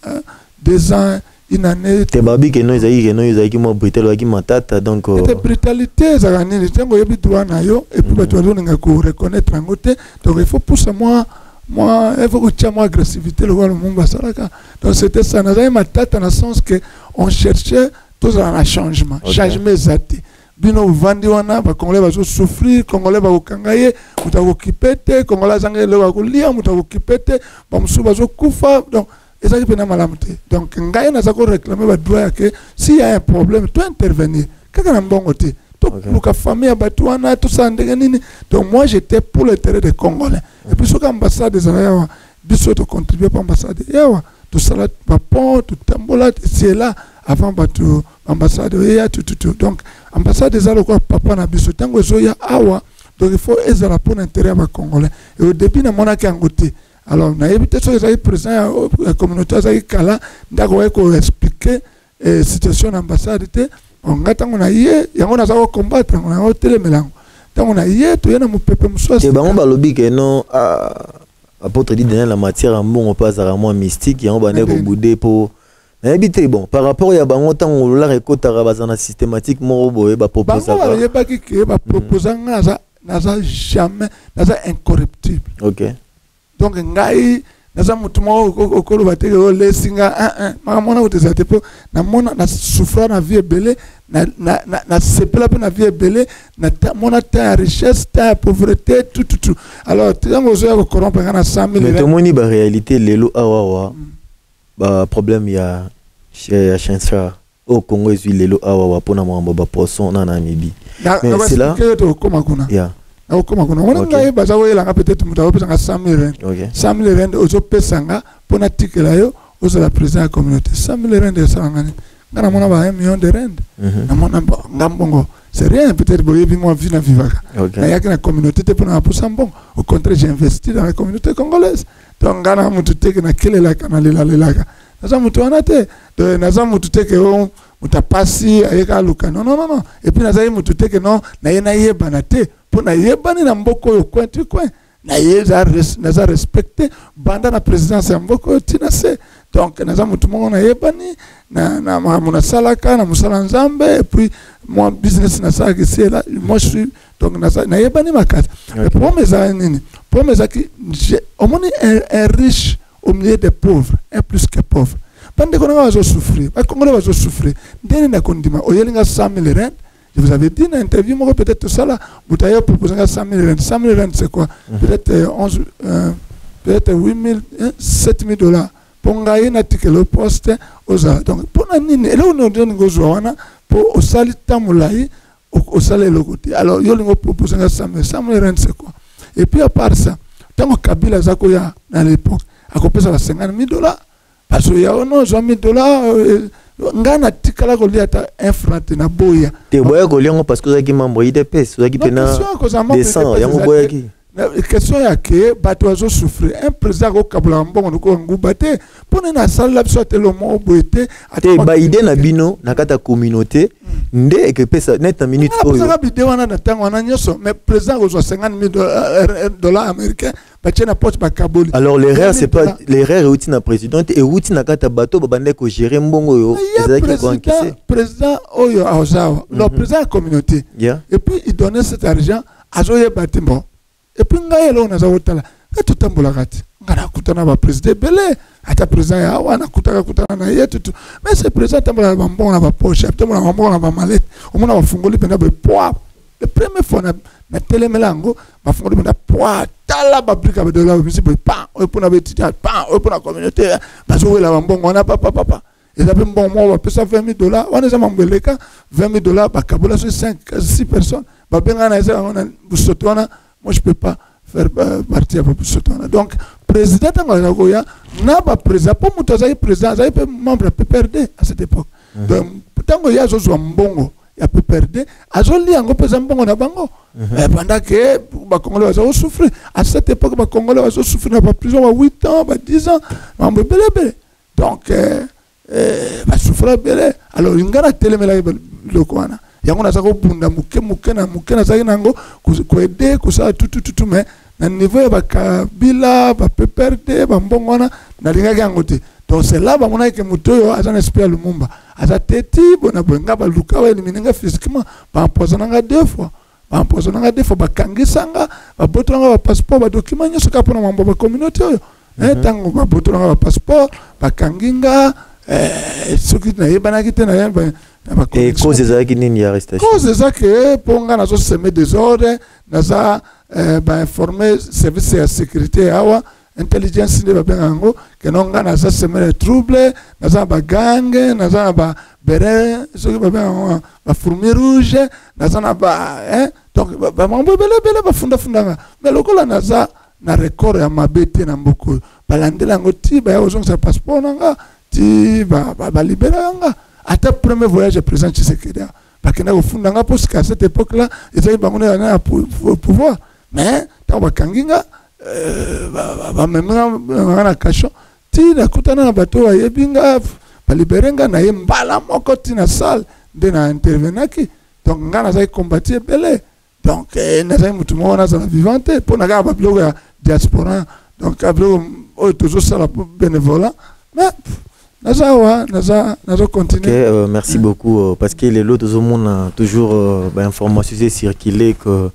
2 ans une année. T'es babi que nous ils qui m'ont brutalité qui m'attata donc c'était brutalité ça gagné les temps il y a droit na yo et puis tu dois reconnaître en côté donc il faut pousser moi il faut que tu aies agressivité le monde basaraka donc c'était ça na ma tata dans le sens que on cherchait tous un changement zati bino vandi wana ba Congolais bazo souffrir Congolais ba kokangaye mutakokipete Congolais zangé le ba kolia mutakokipete ba musu bazo kufa donc et ça qui peut na malamté donc ngai na zako réclamer ba droit que s'il y a un problème tu intervenir kaka na mbongo te to luka famille ba tu wana tout ça ndenge nini donc moi j'étais pour l'intérêt des Congolais et puis sur l'ambassade des Arawa biso to contribuer pour l'ambassade yawa tout ça là, pont, tout tambola, c'est là, avant bateau, ambassade, tout. Donc, ambassade des allocs, papa n'a biso, tango zoya awa, donc il faut aider pour l'intérêt à Congolais. Et au début, on a côté. Alors, on a évité ça, ils présent la communauté, ils ont kala, d'accord, expliquer la situation de l'ambassade. On a yé, on a combattre, on a télémélange. Donc, on a yé, tout y a un peu de choses. Et ben, on va lobby que non, apôtre dit dans la matière, bon, on passe à un moins mystique, et on va aller au boudé pour. Mais bon, par rapport à Bango, on l'a récolté à systématiquement, on va proposer. Il n'y a pas qui va proposer jamais, incorruptible. Ok. Donc, ngai naza mutumo okolo bateke o lesinga mona utezate po na mona na souffrir na vie belé na sepela pe na vie belé na mona ta richesse ta pauvreté tout alors tango zo ya ko corrompre na 100 000. Mais tout moni ba réalité lelo awawa ba problème ya chez Chinsa au Congo est lelo awawa pona mo ba poisson na Namibie. Mais c'est là yeah. Peut-être 100 000 rand. 100 000 rand aux pesanga pour n'attiquer là yo aux la président de la communauté. 100 000 rand de ça ngani. Ngana mona ba 1 million de rand. Na mona ngambongo. C'est rien peut-être boye bi moi vina vivaka. Na yaki na communauté te pour na posa mbongo. Au contraire j'ai investi dans la communauté congolaise. Donc ngana mutu teke na kelela kana lela. Naza mutu anate. De naza mutu teke on mutapasi ayeka luka. Non. Et puis naza mutu teke non na ye banate. Pour na yebani na mboko yo coin na yeza respecté banda na présidence ya mboko tinase donc naza mutu mongo na yebani na muna salaka na musala nzambe et puis moi business na ça que c'est là moi je suis donc na yebani makata et pour mes années pour mes qui au moins un riche au milieu des pauvres un plus que pauvre bande ko na souffrir ba Congolais va souffrir ndeni na kondima oyelinga 100 000 rand. Je vous avais dit dans l'interview, peut-être tout ça là, vous avez proposé 100 000 rand. 100 000 rand, c'est quoi? Peut-être 8 000, 7 000 $. Pour gagner un article au poste, donc, pour nous, et là, on a dit pour au salit tamoulaï, au salit le côté. Alors, il y a proposé 100 000 rand, c'est quoi? Et puis, à part ça, tant que Kabila Zakoya, dans l'époque, a coupé ça à 50 000 $. Parce qu'il y a 20 000 $. Ngana tikala ko liata infrate na boya te boya ko liango parce que ça qui membre IDPS ça qui pena descend yango boya ki question ya ke bato azo souffrir un président ko kabula mbongo ko ngubate pona na sala biso telo mo boete te ba idée na bino na kata communauté nde ke pesa net en minute oyo ça bidé wana na tango na nyoso mais président ko 50 000 $ américains. Alors l'erreur c'est pas l'erreur outil na présidente et outil na kata bateau babande ko gérer mbongo yo président oyo aozawa le président de la communauté et puis il donnait cet argent à Zoye Batimbo et puis ngaelo na zawotala tout tambola kati ngana kutana ba président belé ata président ya wana kutana na yetu mais ce président tambola ba mbongo na ba poche tambola ba mbongo na ba malette omona ba fungoli pena ba poa le premier fois na télémélango ba fungoli pena poa tala ba brika de la musique pa pour na betita pa pour la communauté ba zo la mbongo na papa et ça peut bon moi va pesa 20 000 $. On est en Beleka 20 000 $. Bah Kabola sur 5-6 personnes. Bah benga na eza on a busotona. Moi je peux pas faire partie à busotona. Donc président Tangoya n'a pas président pour mutazaï président ça peut membre PPRD à cette époque. Donc Tangoya zo zo mbongo ya PPRD azoli yango pesa mbongo na bango. Pendant que ba Congolais va souffrir à cette époque ba Congolais va souffrir na prison à 8 ans, 10 ans. Mambo belebe. Donc ba souffrir belé alors ingana telemela le kwana yango na zako bunda muke na zaki nango ko aider ko ça tout mais na niveau ya ba Kabila ba PPRD ba mbongona na linga yango te donc c'est là ba mona ke mutoyo azana esprit Lumumba aza teti bona bonga ba luka wa eliminenga physiquement ba empoisonnanga 2 fois ba kangisanga ba botranga ba passeport ba document nyoso ka pona mambo ba communauté oyo tango ba botranga ba passeport ba kanginga ce qui n'a pas été et cause des arrestations cause des que pour nga nazo semer désordre naza informer service de sécurité awa intelligence de babengo que non nga naza semer les troubles naza ba gangue naza ba beret ce qui babengo ba fourmi rouge naza na ba donc ba mambo bele ba funda mais lokola naza na record ya mabete na mboko balandela ngo ti ba ozongisa passeport nanga ti ba libérer nga ata premier voyage président Tshisekedi bakenda kofunda nga parce qu'à cette époque là ezali bango na pouvoir mais tant bakanginga ba memanga na cachot ti na kutana na bato ayebi nga ba libérer nga na ye mbala moko ti na salle de na intervenaki donc nga nazali combattre belé donc nazali mutu moko nazala vivante pour na ga ba biloko ya diaspora donc ablo toujours ça la bénévolat mais naza continuer. Ok, merci beaucoup parce que les lots tout le monde a toujours information circulé que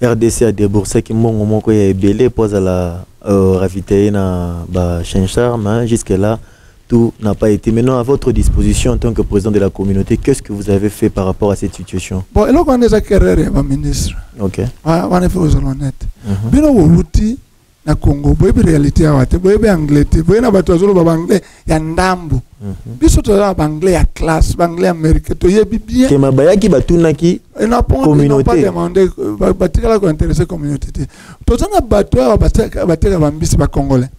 RDC a déboursé qui mon est belé pose à la ravitailler na ba Chenchar mais jusque là tout n'a pas été. Maintenant à votre disposition en tant que président de la communauté, qu'est-ce que vous avez fait par rapport à cette situation? Bon, et là on est à Kerere ba ministre. OK. On est aux honnêtes. Bino wuti na Congo boyebi réalité ya wate boyebi anglais te boye na bato azolo ba anglais ya ndambu biso to ba anglais ya classe ba anglais américain to yebi bien ke mabayaki batunaki communauté pas demander batikala ko intéresser communauté te to zana bato ya bateka ba mbisi ba congolais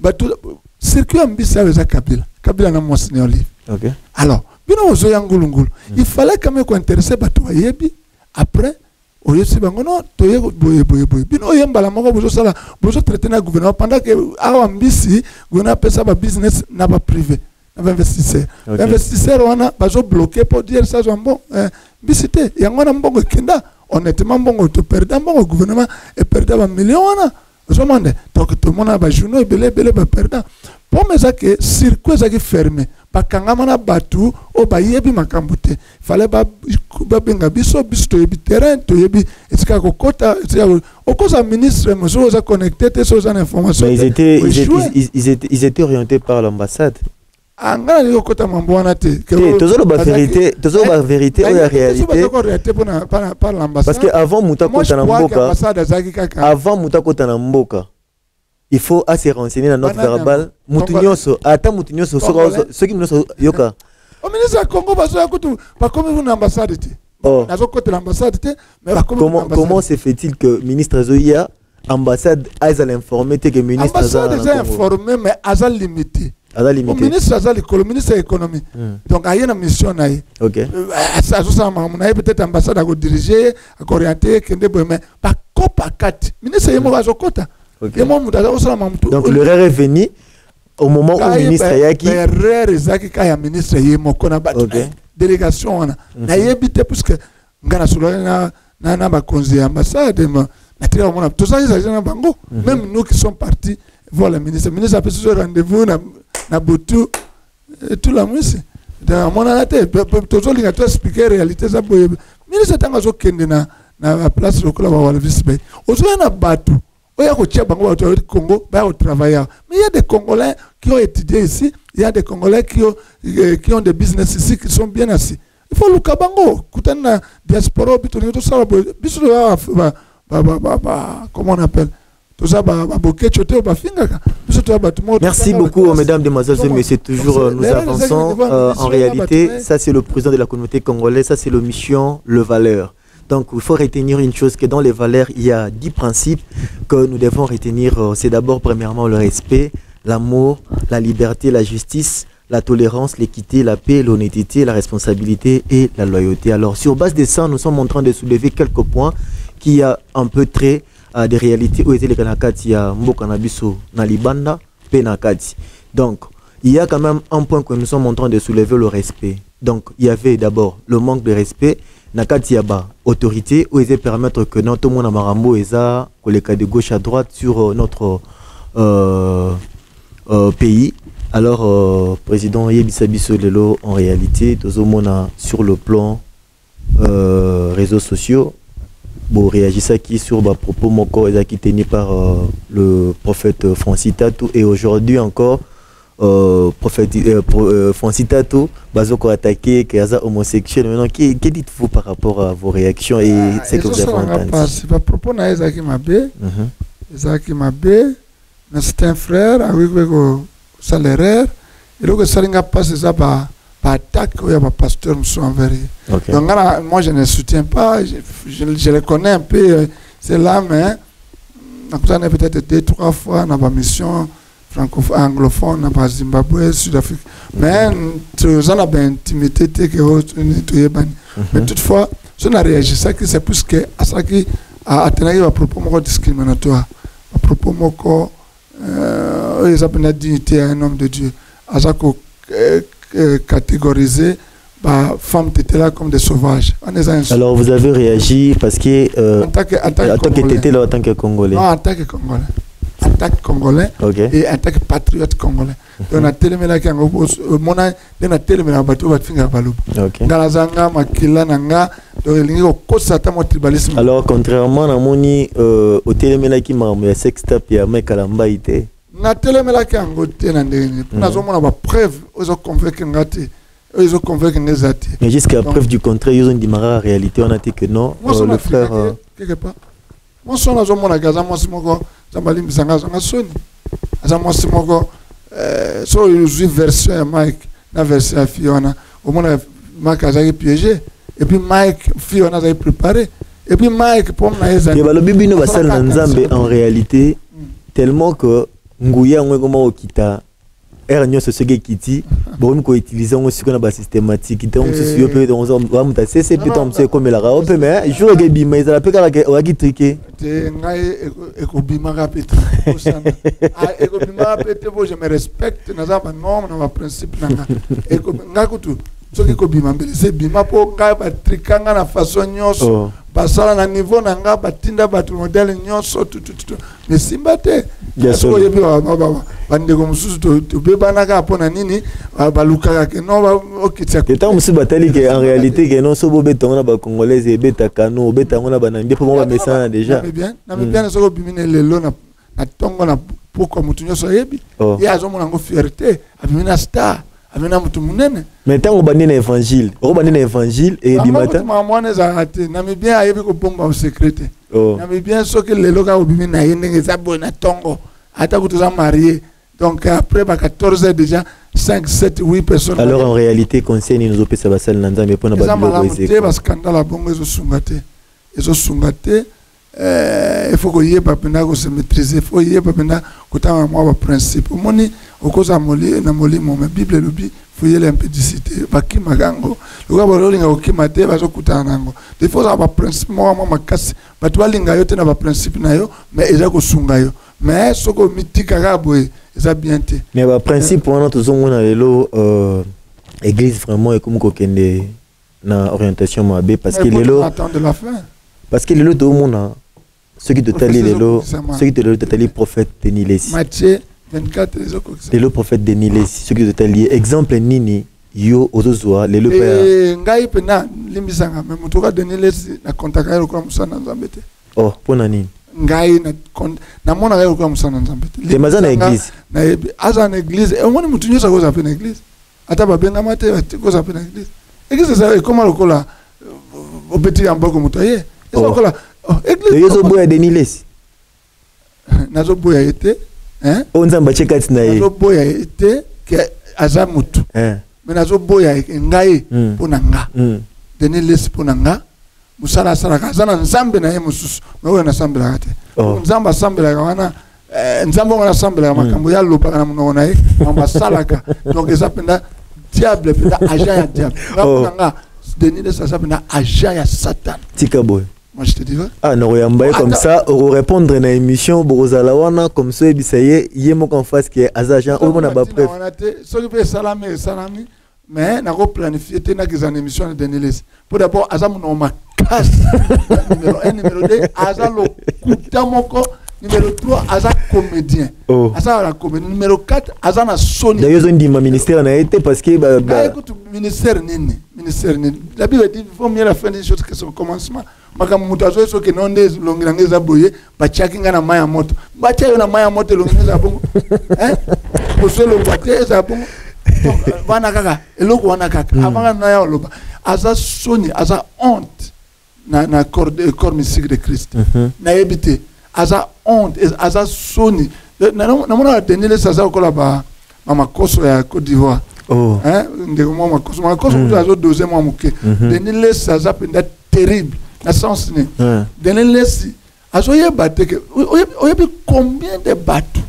bato circuit mbisi ya za kabila na Monseigneur Olive. OK. Alors bino ozo ya ngulungulu il fallait quand même ko intéresser bato yebi après oyo si bango non toye boye bino oyo mbala moko bozo sala bozo traiter na gouvernement pendant que awa mbisi gouvernement pesa ba business na ba privé na ba investisseur investisseur wana bazo bloquer pour dire ça bon mbisi te yango na mbongo kenda honnêtement mbongo to perdre mbongo gouvernement et perdre ba millions wana ozo mande donc tout le monde ba journaux belé ba perdre pour mais ça que circuit ça qui fermé bakangama na batu o bayebi makambo te fallait ba benga biso to yebi terrain to yebi eska kokota okoza ministre mozo za connecté te so za information. Mais ils étaient orientés par l'ambassade. Angana ni kokota mambo wana te tozolo ba vérité ou la réalité par l'ambassade parce que avant mutakota na mboka avant mutakota na mboka il faut se renseigner dans notre verbal mutunyoso ata mutunyoso ceux qui nous yoka au ministre du Congo baso ya kutu ba comme une ambassade te nazo côté l'ambassade te mais comment se fait-il que ministre Zoya ambassade a l'informé que ministre ambassade est informé mais a limité le ministre Azali, le ministre de l'économie. Donc, il y a une mission. Ok. Peut-être l'ambassade a dirigé, a orienté, mais pas copa 4. Le ministre est mort à Zokota. Donc, l'erreur est venue au moment où le ministre Yaki. L'erreur est venue quand le ministre est mort. Délégation. Il y a évité parce que na ba conseiller ambassade même nous qui sommes partis voir le ministre a fait ce rendez-vous na Botou tout la musique dans mon année toujours il a tout expliqué la réalité ça boye ministre tanga zo kende na place lokola ba wala visbe ozo na batu oya ko tia bango au Congo ba au travailler mais il y a des Congolais qui ont étudié ici il y a des Congolais qui ont des business ici qui sont bien assis il faut le kabango kutana diaspora bitoni to sala boye biso comment on appelle. Merci beaucoup, mesdames, demoiselles et messieurs. Toujours, nous avançons. En réalité, ça, c'est le président de la communauté congolaise. Ça, c'est le mission, le valeur. Donc, il faut retenir une chose, que dans les valeurs, il y a 10 principes que nous devons retenir. C'est d'abord, premièrement, le respect, l'amour, la liberté, la justice, la tolérance, l'équité, la paix, l'honnêteté, la responsabilité et la loyauté. Alors, sur base de ça, nous sommes en train de soulever quelques points qui a un peu trait à des réalités où était les Kanakati, il y a Mbokanabiso, Nalibanda, Penakati. Donc, il y a quand même un point que nous sommes en train de soulever, le respect. Donc, il y avait d'abord le manque de respect. Nakati Yaba, autorité, où ils permettre que notre monde Marambo et ça, collègues de gauche à droite sur notre pays. Alors, président Yebisabiso Lelo, en réalité, Tozomona sur le plan réseaux sociaux, bon, réagissait qui sur ma propos mon corps qui tenu par le prophète Francis Tatou et aujourd'hui encore prophète Francis Tatou bazoko attaqué qui est homosexuel. Maintenant, que dites-vous par rapport à vos réactions et ce que vous avez entendu? C'est pas propos na Ezaki Mabé. Ezaki Mabé, c'est un frère avec salaire et donc ça n'inga pas c'est ça pas attaque où il y a un pasteur envers. Donc là, moi je ne soutiens pas, je le connais un peu, c'est là, mais on a peut-être 2-3 fois dans ma mission, francophone, anglophone, na Zimbabwe, Sud-Afrique. Mais ça n'a pas intimité mais toutefois, je n'ai réagi ça qui c'est plus que à ça qui a atteint à propos de discriminatoire, à propos de ils appellent la dignité à un homme de Dieu, à ça qu'on catégoriser bah, femmes étaient là comme des sauvages. Alors vous avez réagi parce que en tant que t'étais là en tant que Congolais. Non, en tant que Congolais. En tant que Congolais et en tant que patriote congolais. On a tellement là qu'on a tellement là bateau va finir balou. Dans la zanga makila nanga donc il y a kosa ta tribalisme. Alors contrairement à moni au tellement là qui m'a mais sextap ya mekalamba ité. Na tellement là qu'on gote na ndenge. Na zo mona ba preuve aux convaincre ngati. Ils ont convaincu les athées. Mais jusqu'à preuve du contraire, ils ont dit en réalité, on a dit que non. Le frère. Quelque part. Moi, je suis là, je suis version Mike, la version Fiona. Au moins, Mike a piégé. Et puis Mike, Fiona a préparé. Et puis Mike, pour moi, le bibi ne va pas s'en en réalité, tellement que Nguya, on est comme au Kita. Ernie ce qui dit bon nous utilisons aussi qu'on a systématique donc c'est peut on va me tasser c'est peut-être on sait comme la raop mais je regarde bien mais ça peut que on a qui triquer ngai ekobima rapete ekobima rapete bo je me respecte na za ba norme na ba principe nanga ekobima kutu soki ekobima mbele c'est bima po ngai ba trikanga na façon nyonso basala na niveau nanga batinda batu modèle nyonso tout mais simbate so yebi bande comme sous to bebanaka pona nini balukaka ke no okitya que tant musu batali que en réalité que non so bobetonga na ba congolaise e betaka no betango na banambi po mo messana déjà na bien so bimine lelo na tongo na poko mutu nyonso yebi ya zo mona ngo fierté abimina star amena mutu munene mais tant on bandi na évangile et bimata mamone za ate na mi bien ayebi ko bomba au secrétaire na mi bien so que lelo ka obimina yende za bona tongo ata kutuza marié donc après 14 heures déjà 5 7 8 personnes. Alors en réalité conseil nous opé ça va sel nanda mais pona ba bilo ko parce scandale bongo ezo sungate il faut que yeba pena ko se maîtriser il faut yeba pena ko ta moi ba principe moni okoza moli na moli mo ma bible lobi faut y aller un peu d'icité baki magango le gars bolo linga okimate ba zo kutana nango il faut ça ba principe moi makasi ba to linga yo te na ba principe na yo mais eza ko sunga yo mais ce que mythique arabe ça bien té mais ba principe on a toujours on a lelo église vraiment et comme kokende na orientation mabe parce que lelo parce que lelo tout le monde ceux qui te talent lelo ceux qui te talent prophète Denilesi Matthieu 24 lelo prophète Denilesi ceux qui te talent exemple nini yo ozozoa lelo père ngai pena limbisanga mais mutoka Denilesi na contaka yo kwa musana nzambete pona nini ngai na mona ngai kwa musana nzambete te mazana église na aza na église et on mutu nyosa ko za pe na église ata babenga mate ko za pe na église église ça comment lokola au petit ambako mutoye lokola église yo boya Denilesi nazo boya été hein on nzamba chekati na ye nazo boya été que aza mutu mais nazo boya ngai pona nga Denilesi pona nga musala sala kazana nzambe na ye mususu mewe na sambela kate nzamba sambela wana nzambo ngana sambela makambo ya lopa kana muno na ye mamba salaka donc eza penda diable penda agent ya diable nga Denilesi ça penda agent ya Satan tika boy moi je te dis ah non yamba comme ça au répondre na émission bozala wana comme ça bisaye yemo en face qui est agent au mona ba preuve so ki pe salami mais na ko planifier te na kizana émission de Denilesi pour d'abord azamu no makas numéro 1 numéro 2 azalo kutamoko numéro 3 aza comédien aza la comédie numéro 4 aza na Sony d'ailleurs on dit ma ministère na été parce que écoute ministère nini la Bible dit il faut mieux la fin des choses que son commencement makamu mutazo so ke nonde longirange za boye bachakinga na maya moto bacha yo na maya moto longirange za bongo poselo bacha za bongo bana kaka eloko wana kaka avant na ya loba aza Sony aza honte na corps mystique de Christ na ebité aza honte aza Sony na mona Denilesi aza kola ba mama koso ya Côte d'Ivoire hein ndeko mama koso azo doser moi muke Denilesi aza penda terrible na sens ni Denilesi azo yeba te que oyebi combien de bateaux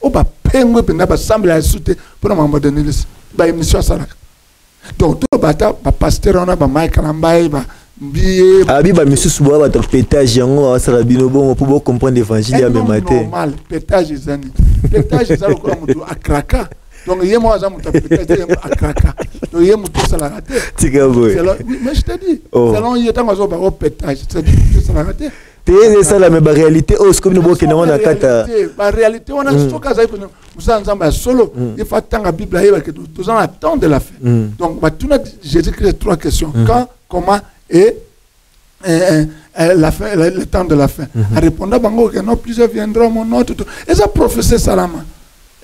o ba pengwe pena ba semble à sauter pour maman donner ba émission ça. Donc tout bata ba pasteur on a ba Michael Ambaye ba billet abi ba monsieur Souboua ba pétage yango ça bino bon pour comprendre l'évangile ya même matin. Normal pétage zani. Pétage ça ko mutu akraka. Donc yé moi ça mutu pétage akraka. Donc yé mutu ça la raté. Tika boy. Mais je te dis, selon y est ngo ba au pétage, c'est dit ça la raté. C'est ça la même réalité. Oh, c'est comme nous qui n'avons pas kata. La réalité, on a ce cas ça nous ensemble solo. Il faut attendre la Bible là que tous en attendent de la fin. Donc, bah tout Jésus-Christ trois questions. Quand, comment et la fin, le temps de la fin. En répondant bango que non plusieurs viendront mon nom tout. Et ça prophétie salama.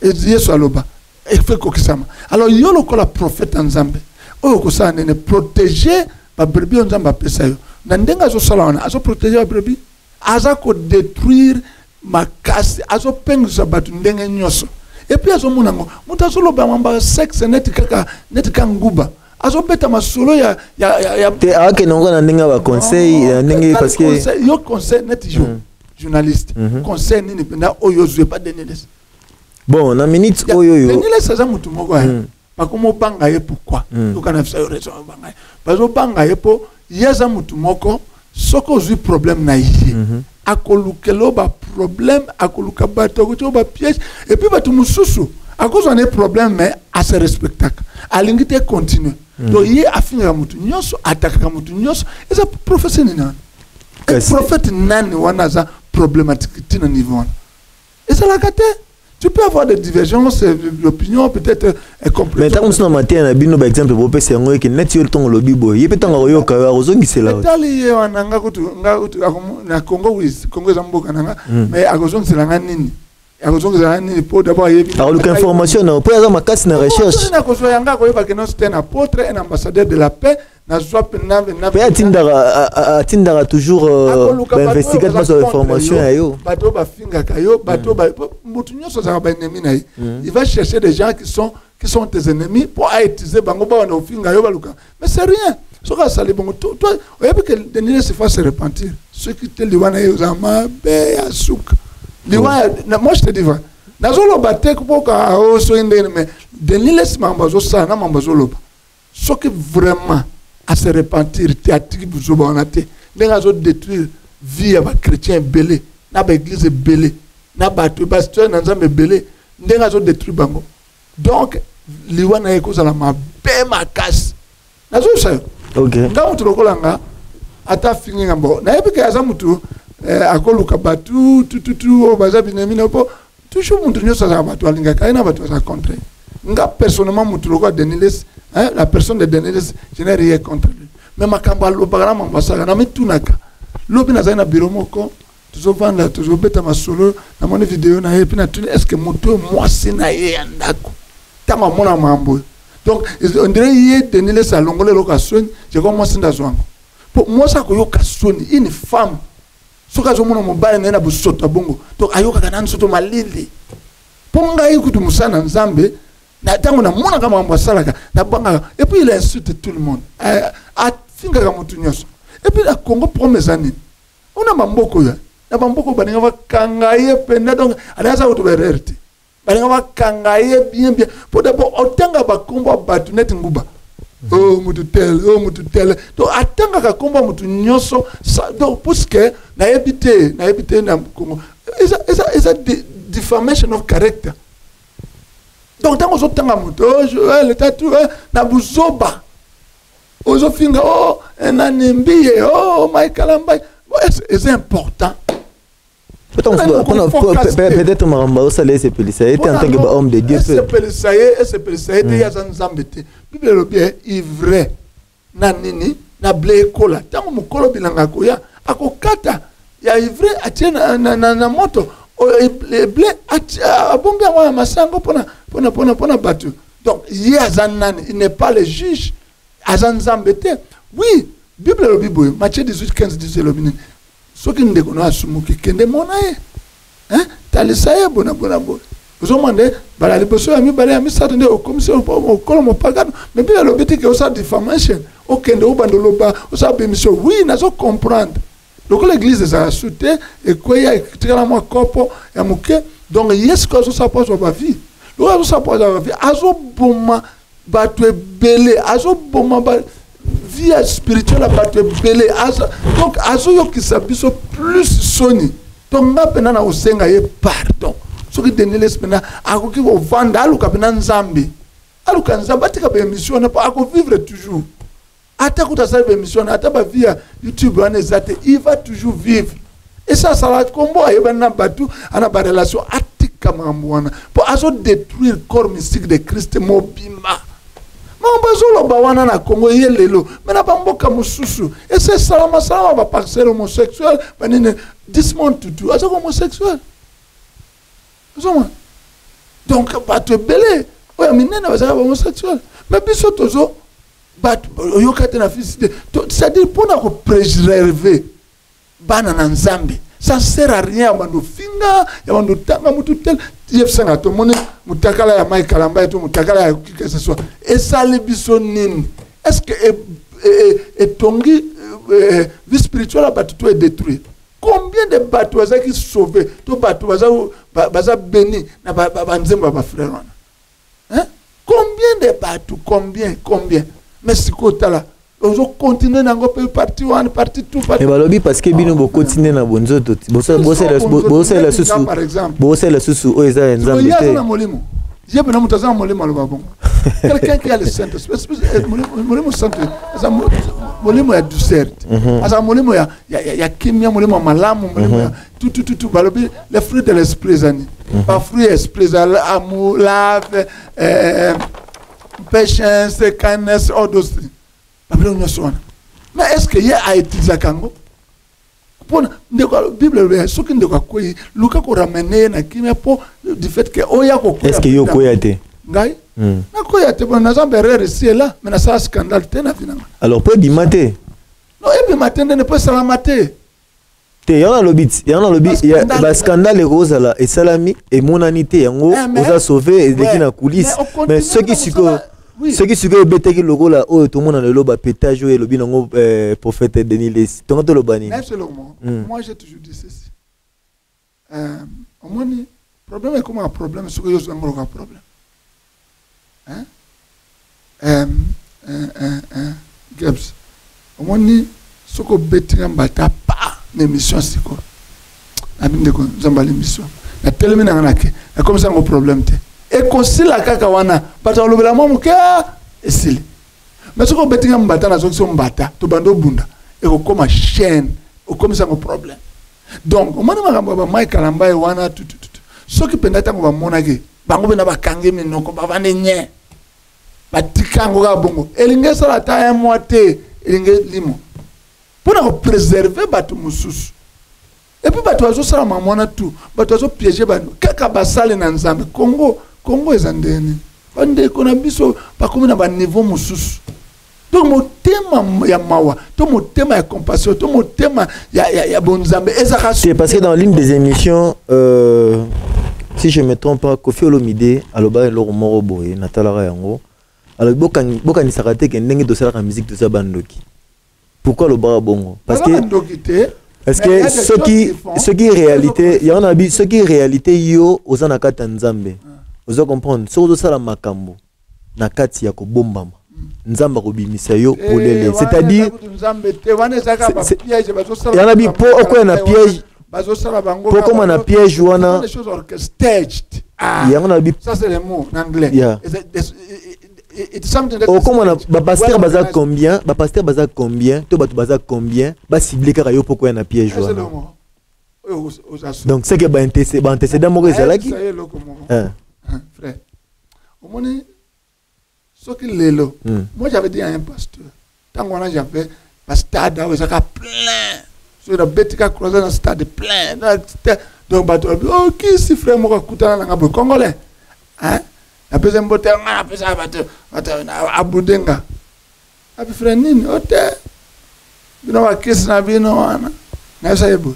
Et Yesu aloba. Et fait quoi que ça. Alors il y a le prophète en Zambie. Oh que ça ne protéger ba brebis en Zambie pesa yo. Nandenga zo salana, azo protéger ba brebis. Aza ko détruire makasi azo pengusa batu ndenge nyoso et puis azo munango muta solo ba mamba sexe netika nguba azo beta masolo ya te ake nongo na ndenge ba conseil ndenge parce que yo conseil net journaliste conseil nini penda oyo zwe pas Deniles bon na minute oyo yo Deniles aza mutu moko pa komo banga ye pourquoi to kana fisa yo raison banga bazo banga ye po yeza mutu moko soko zui problème na yé akolukelo ba problème akoluka bato ko ba piège et puis batu mususu à cause on est problème mais à se respecter alingite continue donc yé afinga mutu nyoso ataka mutu nyoso et ça professeur nina prophète nani wana za problématique tina niveau et ça la kate. Tu peux avoir des divergences d'opinion, peut-être mais tant que nous matin na bino par exemple pour pesa ngo que net yo ton lobby boy yé petanga yo ka rozongi c'est là tali wananga kutu na Congo zamboka nanga mais akozongi c'est là nini akozongi c'est nini pour d'abord yé alors l'information na pour avoir makasi na recherche na kozo yanga ko ba que non c'est un apôtre un ambassadeur de la paix na soit na atindara toujours investigateur sur l'information ayo bato ba finga kayo bato ba mutu nyoso za ba ennemi na il va chercher des gens qui sont tes ennemis pour utiliser bango ba na finga yo baluka mais c'est rien ce que ça les bon toi il faut que Deniles se fasse repentir ceux qui te liwana yo zama be asuka liwana moi je te dis va na zolo batte ko ka o so indene mais Deniles mamba zo sana mamba zo loba ce que vraiment à se repentir théâtre buzoba on a té ndenga zo détruire vie ya ba chrétien belé na ba église belé na ba to pasteur na nzambe belé ndenga zo détruire bango donc liwana eko za la mabe makasi na zo ça OK nga mutu lokolanga ata fingi ngambo na epike aza mutu akoluka batu tu o baza binemina po toujours mutu nyosa za batu alinga kaina batu za contre nga personnellement mutu lokola Deniles la personne de Deniles, je n'ai rien contre lui. Mais ma kamba l'obagana m'ambassade, na mitunaka. Lobi na zaina bureau moko, toujours vendre, toujours beta ma solo, na mon vidéo na yepi na tuni, est-ce que moto moi c'est na ye andako. Tama mona mambo. Donc on dirait yé Deniles à longole location, je commence à zwango. Pour moi ça ko yo kasoni, une femme. Soka zo mona mobile na bu soto bongo. Donc ayoka kana soto malili. Ponga ikutu musana nzambe. Na kama ambasalaka na banga et puis il insulte tout le monde a finga kama mutunyoso et puis la Congo promesse ani on a mamboko ya na mamboko baninga va kangaye penda donc alaza utubererte baninga va kangaye bien pour d'abord otanga ba kombo batu net nguba oh mutu tel donc atanga ka kombo mutunyoso donc parce que na ebité na Congo is a defamation of character. Donc, tant qu'on s'entend à moto, le tatou, na buzoba. Ozo finga, oh, un anembi, oh, Michael Ambaye. C'est important. Peut-être Maramba, ça laisse Pélissaïe, était en tant qu'homme de Dieu. C'est Pélissaïe, il y a un zambété. Bible le bien, ivre, na nini, na blé kola. Tant qu'on mukolo bilanga koya, akokata, ya ivre, atien na moto. Les blés a bombi à masango pona battu. Donc il n'est pas le juge Azan Zambete. Oui, Bible le Bible, Matthieu 18:15 dit le binin. Ce qui nous déconne à Sumuki kende monae. Hein? Talisaye bona. Vous demandez, bala liboso ami bala ami s'attendait au commission au colombo pagano. Mais Bible le dit que ça diffamation. Au kende au bandoloba, au sa bémission. Oui, n'a pas comprendre. Donc l'église a sauté et quoi il y a moi corpo et mouké Donc yes que ça passe sur ma vie. Le ça passe sur ma vie. Azo boma batwe belé, azo boma vie spirituelle batwe belé. Donc azo yo qui s'abiso plus soni. Donc na pena na osenga ye pardon. Ce qui donne l'esprit ako ki vo vanda aluka pena nzambi. Aluka nzamba tika be émission na pa ako vivre toujours. Ata kuta sa be émission ata ba via YouTube wana ezate, il va toujours vivre. Et ça va combo ayebana batu ana ba relation atika mamwana. Pour azo détruire le corps mystique de Christ mobima. Mambazo ba wana na Congo yelelo. Mena ba mboka mususu. Et c'est salama ba parcelle homosexuel banine dismonte tout. Azo homosexuel. Donc batu belé. Oya minene ba homosexuel. Mais biso tozo batu yokate na fisite. C'est-à-dire pour na ko préserver bana na nzambe. Ça sert à rien bando finga ya bando tanga mutu tel yefsanga to mone mutakala ya Mike Kalamba to mutakala ya que ce soit et ça le bisonine est-ce que et tongi vie spirituelle batu to est détruit. Combien de bateaux qui sauvés to bateau baza béni na banzemba ba frère wana hein? Combien de bateaux, combien mais si kota là on continue dans le pays parti one parti tout parti. Et balobi parce que bino bo continuer na bonzo to. Bossa la susu o eza nzambe te. Ya na molimo. Je peux na mutaza molimo aloba bon. Quelqu'un qui a le centre, molimo centre. Asa molimo ya douceur. Asa molimo ya kimia molimo malamu molimo tout balobi les fruits de l'esprit zani. Pas fruits esprit amour, lave, patience, kindness, all those things. Mais est-ce que y a utilisé Kango? Pour la Bible, ce qui ne doit pas Luka ko ramener na kimia po du fait que oya ko. Est-ce que yo koyate? Ngai? Na koyate bon na zambe rere si là, mais na ça scandale tena finanga. Alors pour bimate. Non, et puis matin ne peut salamate. Te yana lobit, ya ba scandale rose là et salami et monanité yango oza sauver et de na coulisse. Mais ce qui siko ce qui se fait bêter le rôle là, oh tout le monde a le loba pétage et le binango prophète Denis Les. Ton le bani. Moi j'ai toujours dit ceci. Au moins le problème est comme un problème, ce que je suis un problème. Gibbs. Au moins ce que bêter un bata pas l'émission c'est quoi. La mine de quoi, zamba l'émission. La télé n'a rien à faire. Comme ça un problème te. Et consi la kaka wana parce que le mo muke esili mais ce que betinga mbata na zo mbata to bando bunda et ko comme chaîne au comme ça un problème donc au moment makambo ba Mike Kalamba wana tout ce qui pendata ngo ba monake bango bena ba kange minoko ba vane nye ba tikango ga bongo elinge sala ta moite elinge limo pour préserver batu mususu. Et puis bato azo sala mamona tout bato azo piéger bano kaka basale na nzambe Congo ezandeni bande kona biso pa komi na ba niveau mususu donc motema ya mawa to motema ya compassion to motema ya bonzambe ezaka. C'est parce que dans l'une des émissions si je me trompe pas Kofi Olomide aloba lo moro boye natala yango alors bokani sakate ke ndenge to sala ka musique to sa bandoki pourquoi le bara bongo parce que ce qui réalité il y en a ce qui réalité yo ozana kata nzambe vous comprendre so zo sala makambo na kati ya ko bombama nzamba ko bimisa yo polele c'est-à-dire il y en a bi po oko na piège po comme na piège wana il y en a bi ça c'est le mot en anglais oh comment on pasteur baza combien to batu baza combien ba cibler kaka yo poko na piège wana donc c'est que ba antécédent moko ezalaki frère au moins ce qui lelo moi j'avais dit à un pasteur tant qu'on a j'avais pasteur là ça plein sur la betika croiser dans stade plein donc bato oh qui si frère moko kutana na ngabo congolais hein après un boté on a fait ça bato abudenga abi frère nini ote bino wa kiss na bino wana na ça yebo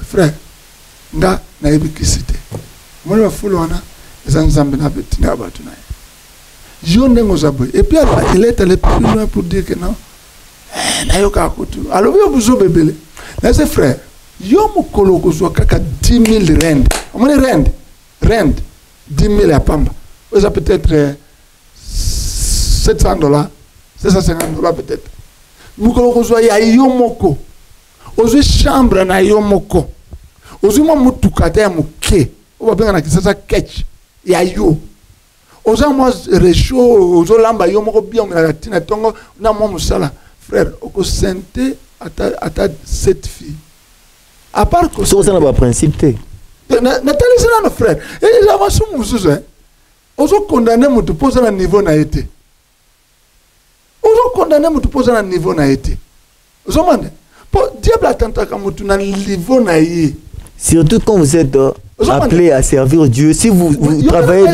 frère nga na yebi kisite moi va fulu wana ezanzambe na betina bato na yo ndengo zabo et puis il est allé plus loin pour dire que non na yo ka kutu alors yo buzo bebele là c'est frère yo mokolo kozwa kaka 10 000 rand. Omoni rand 10 000 à Pamba. Ça peut-être $700, $750 peut-être. Mokolo kozwa ya yo moko. Ozwe chambre na yo moko. Ozwe mo mutuka ta moke. O ba benga na kisasa catch ya yo. Oza mo réchaud, ozo lamba yo moko bien na tina tongo na mo musala. Frère, oko sente ata cette fille. À part que ça n'a pas principe. Nathalie c'est notre frère. Et là va sous mususu hein. Ozo condamner mutu poser na niveau na été. Ozo condamner mutu poser na niveau na été. Ozo mande. Pour diable attenta ka mutu na niveau na yé. Surtout quand vous êtes appelé à servir Dieu, si vous travaillez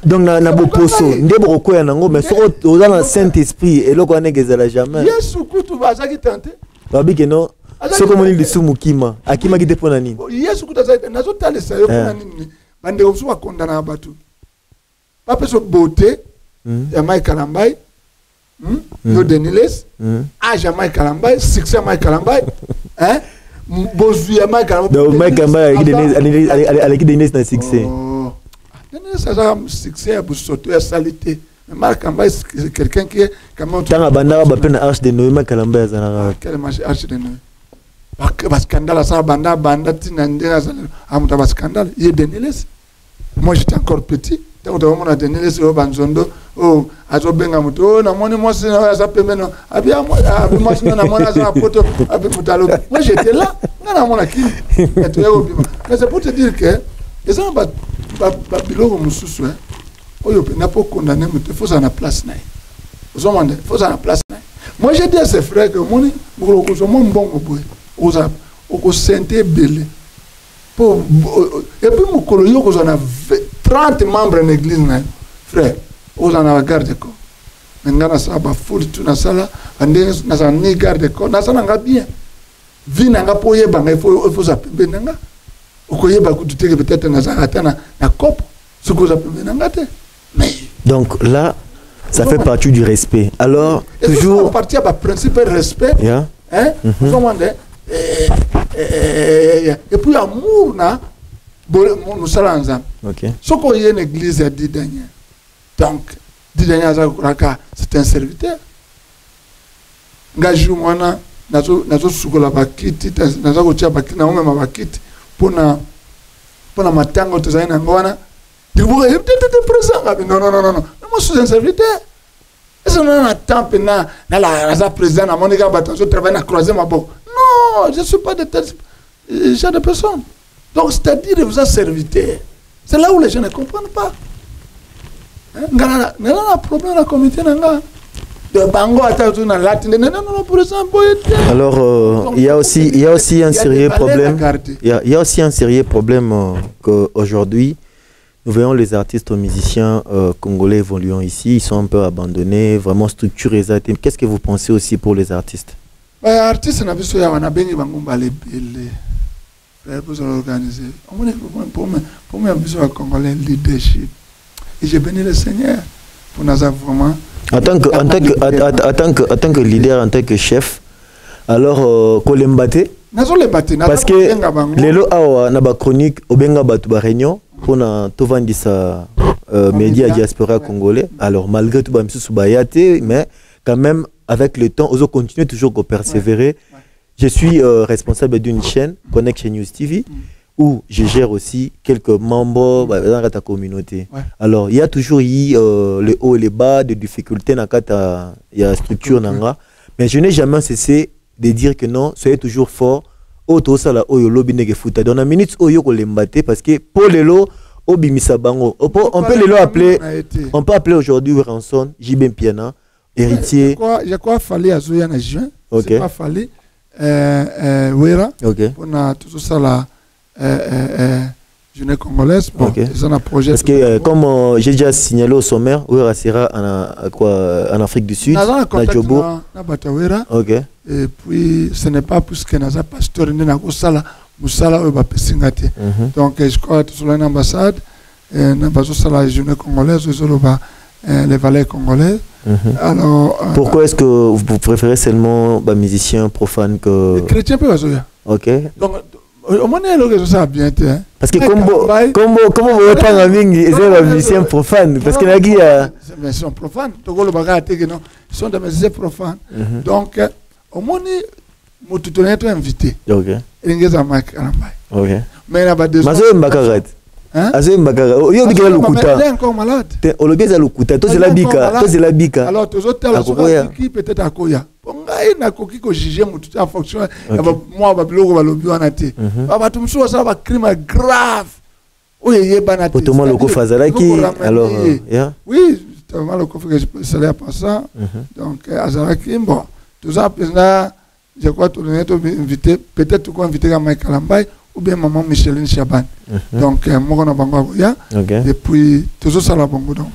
dans na boposo, ndebo ko ya nango mais so oza na Saint-Esprit et loko na gezala jamais. Yesu kutu bazaki tante. Babi que non. Ce comme on dit Sumukima, akima ki depona nini? Yesu kutu za nazo talesa yo pona nini? Bande ko so condamner batu. Pas peso beauté ya Mike Kalambai. No Deniles. Age ya Mike Kalambai, succès ya Mike Kalambai. Hein? Bozu ya Mike Kalambai. Donc Mike Kalambai avec Deniles na succès. Ça a un succès pour sauter à salité. Mais Marc Kalambai c'est quelqu'un qui est quand même. Tant abanda ba peine arche de Noé Mike Kalambai za. Quelle arche de Noé? Parce scandale ça banda tinandena ça amuta ba scandale. Il est Deniles. Moi j'étais encore petit. Tant que on a Deniles au Banzondo, oh azobenga muto, oh na moni moi c'est ça pemeno. Abi moi na mona za poto, abi mutalo. Moi j'étais là, na mona ki. Mais c'est pour te dire que les gens biloko mususu hein. Oyo pe na pas condamner muto, faut ça na place na. Vous demandez, faut ça na place na. Moi j'ai dit à ses frères que moni mukolo so mon bongo boy. Oza oko sente belé. Et puis mukolo yo ko na 30 membres de l'église, frère, aux en a garde quoi. Maintenant, ça va foule tout na sala, on a ni garde quoi, na ça n'a bien. Vie n'a pas pour y il faut s'appeler nanga. Au coyer bakou tu t'es peut-être na ça atteint na cop, ce que j'appelle nanga te. Mais donc là, ça fait partie du respect. Alors toujours partie à principe respect. Yeah. Hein? Et puis amour na nous sommes ensemble. Ce qu'on y a une église à 10 derniers. Donc, 10 derniers, c'est un serviteur. Ngajou mwana, nazo sukola bakiti, nazo kotia bakiti, na ome mabakiti, pona matango tozali na ngwana. Dibuka, il était présent. Non. Moi, je suis un serviteur. Est-ce qu'on a un temps na la président, na monika batanzo, travaille na croiser ma boque. Non, je ne suis pas de tel genre de personne. Donc, c'est-à-dire que vous êtes serviteur. C'est là où les gens ne comprennent pas. Il y a un problème dans la communauté. Alors, il y a aussi un sérieux problème. Il y a aussi un sérieux problème qu'aujourd'hui, nous voyons les artistes ou musiciens congolais évoluant ici. Ils sont un peu abandonnés, vraiment structurés. Qu'est-ce que vous pensez aussi pour les artistes? Les artistes, vous organiser. Pour moi, besoin de Congolais leadership. Et j'ai béni le Seigneur pour nous avoir vraiment. En tant que leader, en tant que chef, alors Kolembate. Parce que les lots awa na ba chronique obenga batu ba réunion pour na to vandisa média diaspora congolais. Alors malgré tout ba misusu ba yate, mais quand même avec le temps, on continue toujours à persévérer. Je suis responsable d'une chaîne, Connection News TV, où je gère aussi quelques membres dans ta communauté. Alors, il y a toujours le haut et le bas, des difficultés dans la structure. Mais je n'ai jamais cessé de dire que non, soyez toujours fort. On peut parce que pour les lots, on peut les appeler, on peut appeler aujourd'hui Ranson, Jibin Piana, héritier. Je crois qu'il fallait à Zoya en juin. C'est pas fallu. Wera, on a tout ça là, jeunesse congolaise, un projet. Parce que comme j'ai déjà signalé au sommaire, Wera sera en Afrique du Sud, à Djobo. Et puis ce n'est pas plus que Naza pasteur Nena Moussala ou Bapesingate. Donc je crois que sur l'ambassade, la jeunesse congolaise, les valets congolais. Alors, pourquoi est-ce que vous préférez seulement les musiciens profanes que... Les chrétiens peuvent Ok. Donc, au moins, ça bien été. Parce que comment vous pas un musicien profane? Parce que là, ils sont profanes. Ils sont des musiciens profanes. Donc, au moins, nous sommes invités. Ok. Mais il y a des Azo Mbakara. Yo bika lukuta. Il est encore malade. Olobeza lukuta. Toi c'est la bika. Toi c'est la bika. Alors tous autres qui peut-être à Koya. Ngai na koki ko juger mutu en fonction moi ba biloko ba lobi wana te. Ba tumso ça ba crime grave. Oui, yebana te. Autrement loko fazalaki alors oui, tellement loko fait que ça là pas ça. Donc azalaki bon. Tout ça là je crois tout le monde invité peut-être qu'on invité à Mike Kalambai ou bien maman Micheline Chaban. Donc, moi, on a bango ya. Et puis, toujours ça la bango donc.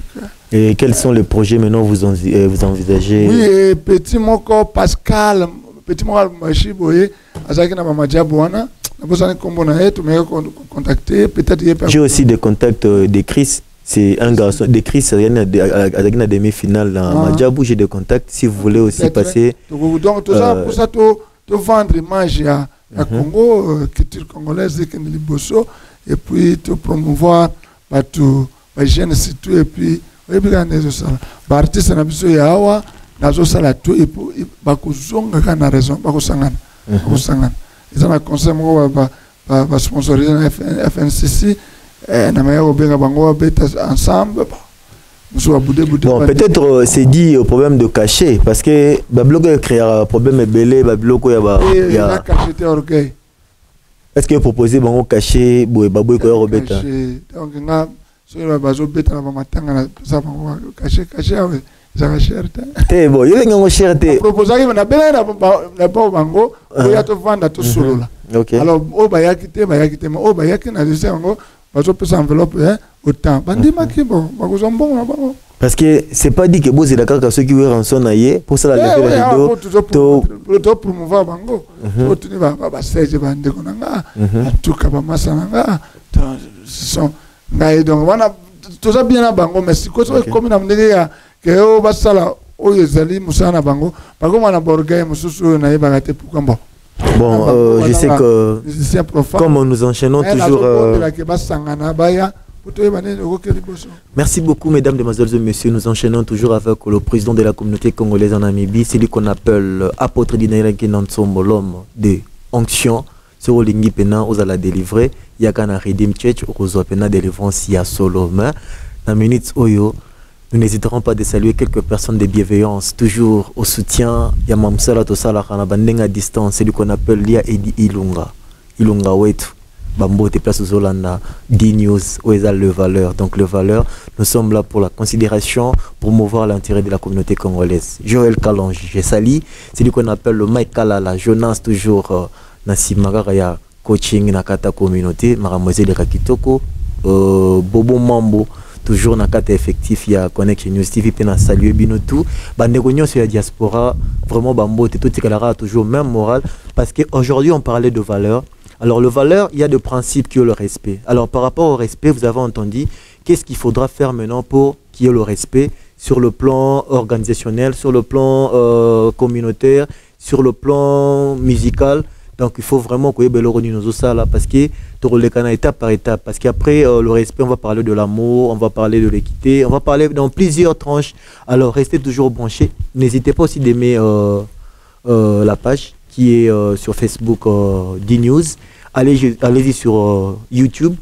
Et quels sont les projets maintenant vous envisagez? Oui, petit moko Pascal, petit moko Machiboye, azaki na mamadja boana, na besoin de combo na tu me contacter, peut-être j'ai aussi des contacts de Chris. C'est un garçon de Chris, il y a des demi-finales dans Madjabou, j'ai des contacts si vous voulez aussi passer. Donc, tout ça pour ça tu vendre image à Congo, culture congolaise, et puis tu promouvoir tout les jeunes surtout et puis artiste na biso ya awa nazo sala tout et puis bakuzonga kana raison bakusangana bakusangana ils ont conseil mo ba sponsoriser FNCC na mayo benga bango beta ensemble. Bon, peut-être c'est dit au problème de cachet parce que Bablogo crée un problème belé Bablogo ya cachet orgueil. Est-ce que vous proposez bon cachet babou ko robeta? Donc nga so ba bazo beta na matanga na ça bango cachet oui ça cher te bon yo nga cherté proposer na bela na ba bango ko ya to vendre to solo là. OK. Alors o ba yakite mais o ba yakina de ça bango bazo pesa enveloppe autant bandima ki bon bakozombo na bango. Parce que c'est pas dit que vous êtes d'accord avec ceux qui veulent rançon naïe pour ça la lever la vidéo pour promouvoir bango pour tenir ba stage bande konanga en tout cas ba masananga sont ngai donc wana tout ça bien na bango mais si comme na ndenge ya que o basala o yezali musana bango bango wana borgay mususu na yeba te pourquoi bon. Bon, je sais que comme nous enchaînons toujours merci beaucoup mesdames, demoiselles et messieurs. Nous enchaînons toujours avec le président de la communauté congolaise en Namibie, celui qu'on appelle apôtre d'Inaïraki Nansombo, l'homme de onction. Sur Olingi Pena, aux la délivrer. Yakana Redeem Church, aux Pena délivrance, ya solo. Mais dans minutes Oyo, nous n'hésiterons pas de saluer quelques personnes de bienveillance, toujours au soutien. Yamamsala Tosala Kanabandeng à distance, celui qu'on appelle Lia Edi Ilunga. Ilunga Wetu. Bambo te place aux Olanda, D-News, Oeza le valeur. Donc le valeur, nous sommes là pour la considération, pour promouvoir l'intérêt de la communauté congolaise. Joël Kalonge, j'ai sali, c'est lui qu'on appelle le Mike Kalala, Jonas toujours, Nassi Magaraya, coaching Nakata communauté, Maramosé de Kakitoko, Bobo Mambo, toujours Nakata effectif, il y a Connection News TV, pena saluer Binotou, Bandegognon sur la diaspora, vraiment Bambo, tout est toujours même moral, parce qu'aujourd'hui on parlait de valeur. Alors, le valeur, il y a des principes qui ont le respect. Alors, par rapport au respect, vous avez entendu, qu'est-ce qu'il faudra faire maintenant pour qu'il y ait le respect sur le plan organisationnel, sur le plan communautaire, sur le plan musical. Donc, il faut vraiment qu'il y ait le là parce que tu relécana étape par étape. Parce qu'après, le respect, on va parler de l'amour, on va parler de l'équité, on va parler dans plusieurs tranches. Alors, restez toujours branchés. N'hésitez pas aussi d'aimer la page qui est sur Facebook D-News. Allez-y sur YouTube,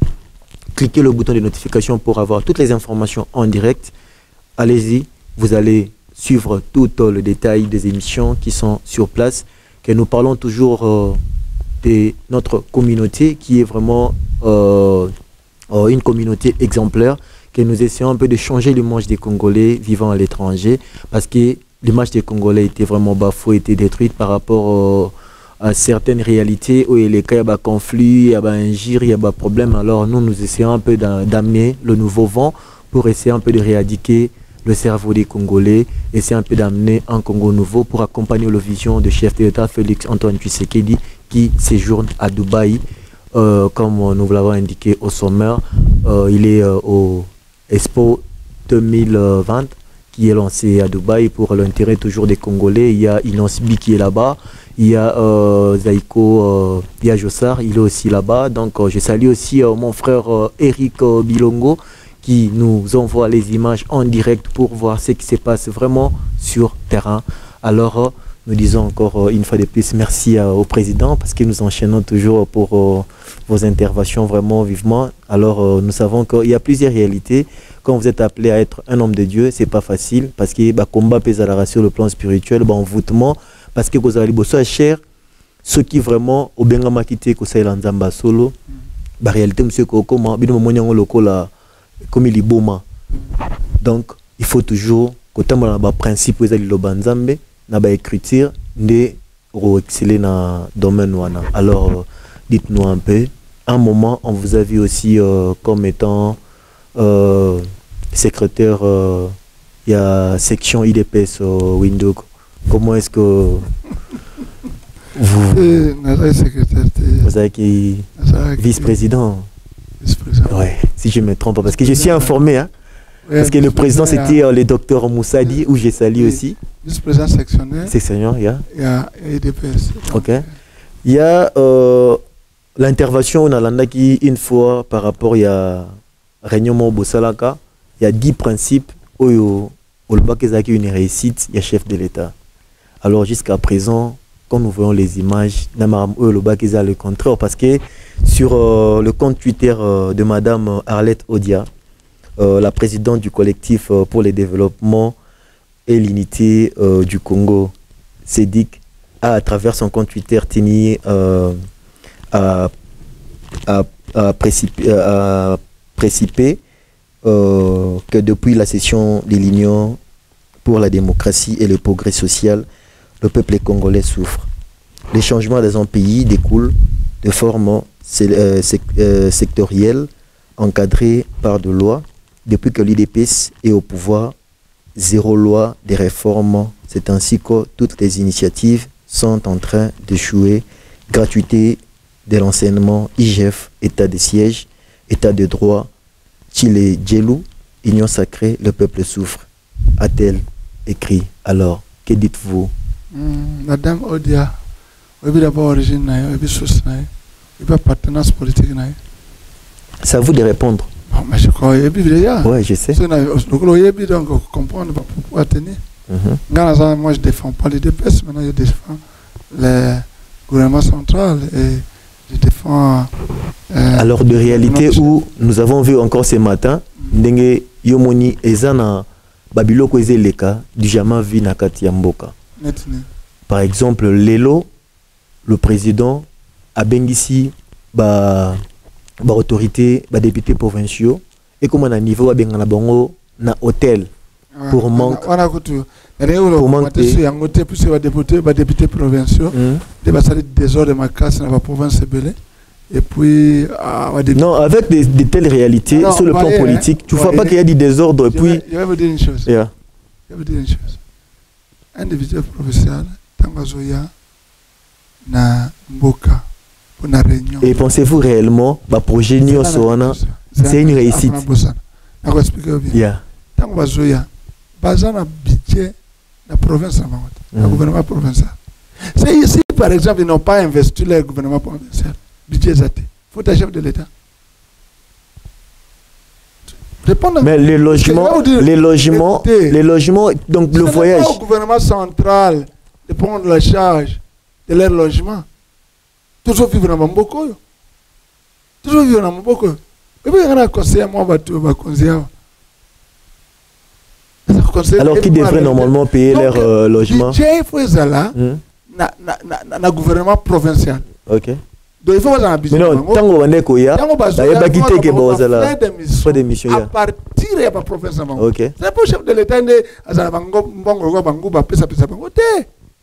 cliquez le bouton de notification pour avoir toutes les informations en direct. Allez-y, vous allez suivre tout le détail des émissions qui sont sur place. Que nous parlons toujours de notre communauté qui est vraiment une communauté exemplaire, que nous essayons un peu de changer l'image des Congolais vivant à l'étranger parce que l'image des Congolais était vraiment bafouée, était détruite par rapport à certaines réalités où il y a des conflits, il y a des injures, il y a des problèmes. Alors nous essayons un peu d'amener le nouveau vent pour essayer un peu de rééduquer le cerveau des Congolais, essayer un peu d'amener un Congo nouveau pour accompagner la vision de chef d'État Félix Antoine Tshisekedi qui séjourne à Dubaï. Comme nous l'avons indiqué au sommaire, il est au Expo 2020 qui est lancé à Dubaï pour l'intérêt toujours des Congolais. Il y a Inansbi qui est là-bas. Il y a Zaiko, il y a Jossar, il est aussi là-bas. Donc je salue aussi mon frère Eric Bilongo qui nous envoie les images en direct pour voir ce qui se passe vraiment sur terrain. Alors nous disons encore une fois de plus merci au président parce que nous enchaînons toujours pour vos interventions vraiment vivement. Alors nous savons qu'il y a plusieurs réalités. Quand vous êtes appelé à être un homme de Dieu, c'est pas facile parce que combat pèse à la sur le plan spirituel, envoûtement, parce que vous avez besoin cher, ceux qui vraiment au Bengama quitté que ça l'anzamba solo, réalité monsieur Kokoma, bino monyango lokola comme il boma. Donc il faut toujours que tu aies principe où le banzambe, na ba écriture, de exceller dans le domaine wana. Alors dites-nous un peu. Un moment, on vous a vu aussi comme étant secrétaire, il y a section IDPS au Windows. Comment est-ce que vous avez qui vice-président? Ouais, si je me trompe, parce que je suis informé, hein, parce que le président c'était le docteur Moussadi, où j'ai sali aussi. Vice-président sectionnaire. Sectionnaire, il y a IDPS. Ok. Il y a l'intervention on a qui une fois par rapport il y a réunion Bosalaka, il y a 10 principes où une réussite, il y a chef de l'État. Alors jusqu'à présent, quand nous voyons les images, le contraire, parce que sur le compte Twitter de Madame Arlette Odia, la présidente du collectif pour le développement et l'unité du Congo, CEDIC, a à travers son compte Twitter tenu à préciper que depuis la session de l'Union pour la démocratie et le progrès social, le peuple congolais souffre. Les changements dans un pays découlent de formes sectorielles encadrées par des lois. Depuis que l'UDPS est au pouvoir, zéro loi de réforme. C'est ainsi que toutes les initiatives sont en train d'échouer. Gratuité de l'enseignement, IGF, état de siège, état de droit, Chile, Djelou, union sacrée, le peuple souffre, a-t-elle écrit. Alors, que dites-vous? Madame Odia, vous avez d'abord origine, vous avez source, vous avez appartenance politique. C'est à vous de répondre. Mais je crois que oui, je sais. Donc, comprendre pourquoi tenir. Moi, je ne défends pas les DPS, maintenant je défends le gouvernement central et je défends. Alors, de réalité où nous avons vu encore ce matin, Ndenge Yomoni Ezana Babiloko Ezeleka du Jama Vi Nakati Yamboka. Par exemple, Lelo, le président, a bengisi autorité, députés provinciaux, et comme on a niveau à na hôtel pour manque. Pour manquer. Députés provinciaux, des ordres de ma classe dans la province belée. Et puis. Non, avec de telles réalités, non, sur le plan politique, tu ne vois pas qu'il y a du désordre. Je vais vous dire une chose. Je vais vous dire une chose. Un député provincial, Tangazoya, na Mboka, pour la réunion. Et pensez-vous réellement, projet Nyo Soana, c'est une réussite? Je vais vous expliquer bien. Tangazoya, basé sur le budget de la province, le gouvernement provincial. C'est ici, par exemple, ils n'ont pas investi le gouvernement provincial. Budget Zate. Il faut être chef de l'État. Mais les logements, donc le voyage. Ce n'est pas au gouvernement central de prendre la charge de leur logement. Toujours vivre dans Mboko. Toujours vivre dans Mboko. Et puis, il y a un conseiller, moi, alors qu'ils devraient normalement payer leur logement. Il faut être là, dans le gouvernement provincial. Ok. Donc il faut avoir un budget. Mais non, tant qu'on est koya, il y a pas quitté que bon ça là. Pas d'émission. À partir de la province. Ok. C'est pour chef de l'État de Azalabango Bango Bango Pesa Pesa Bango.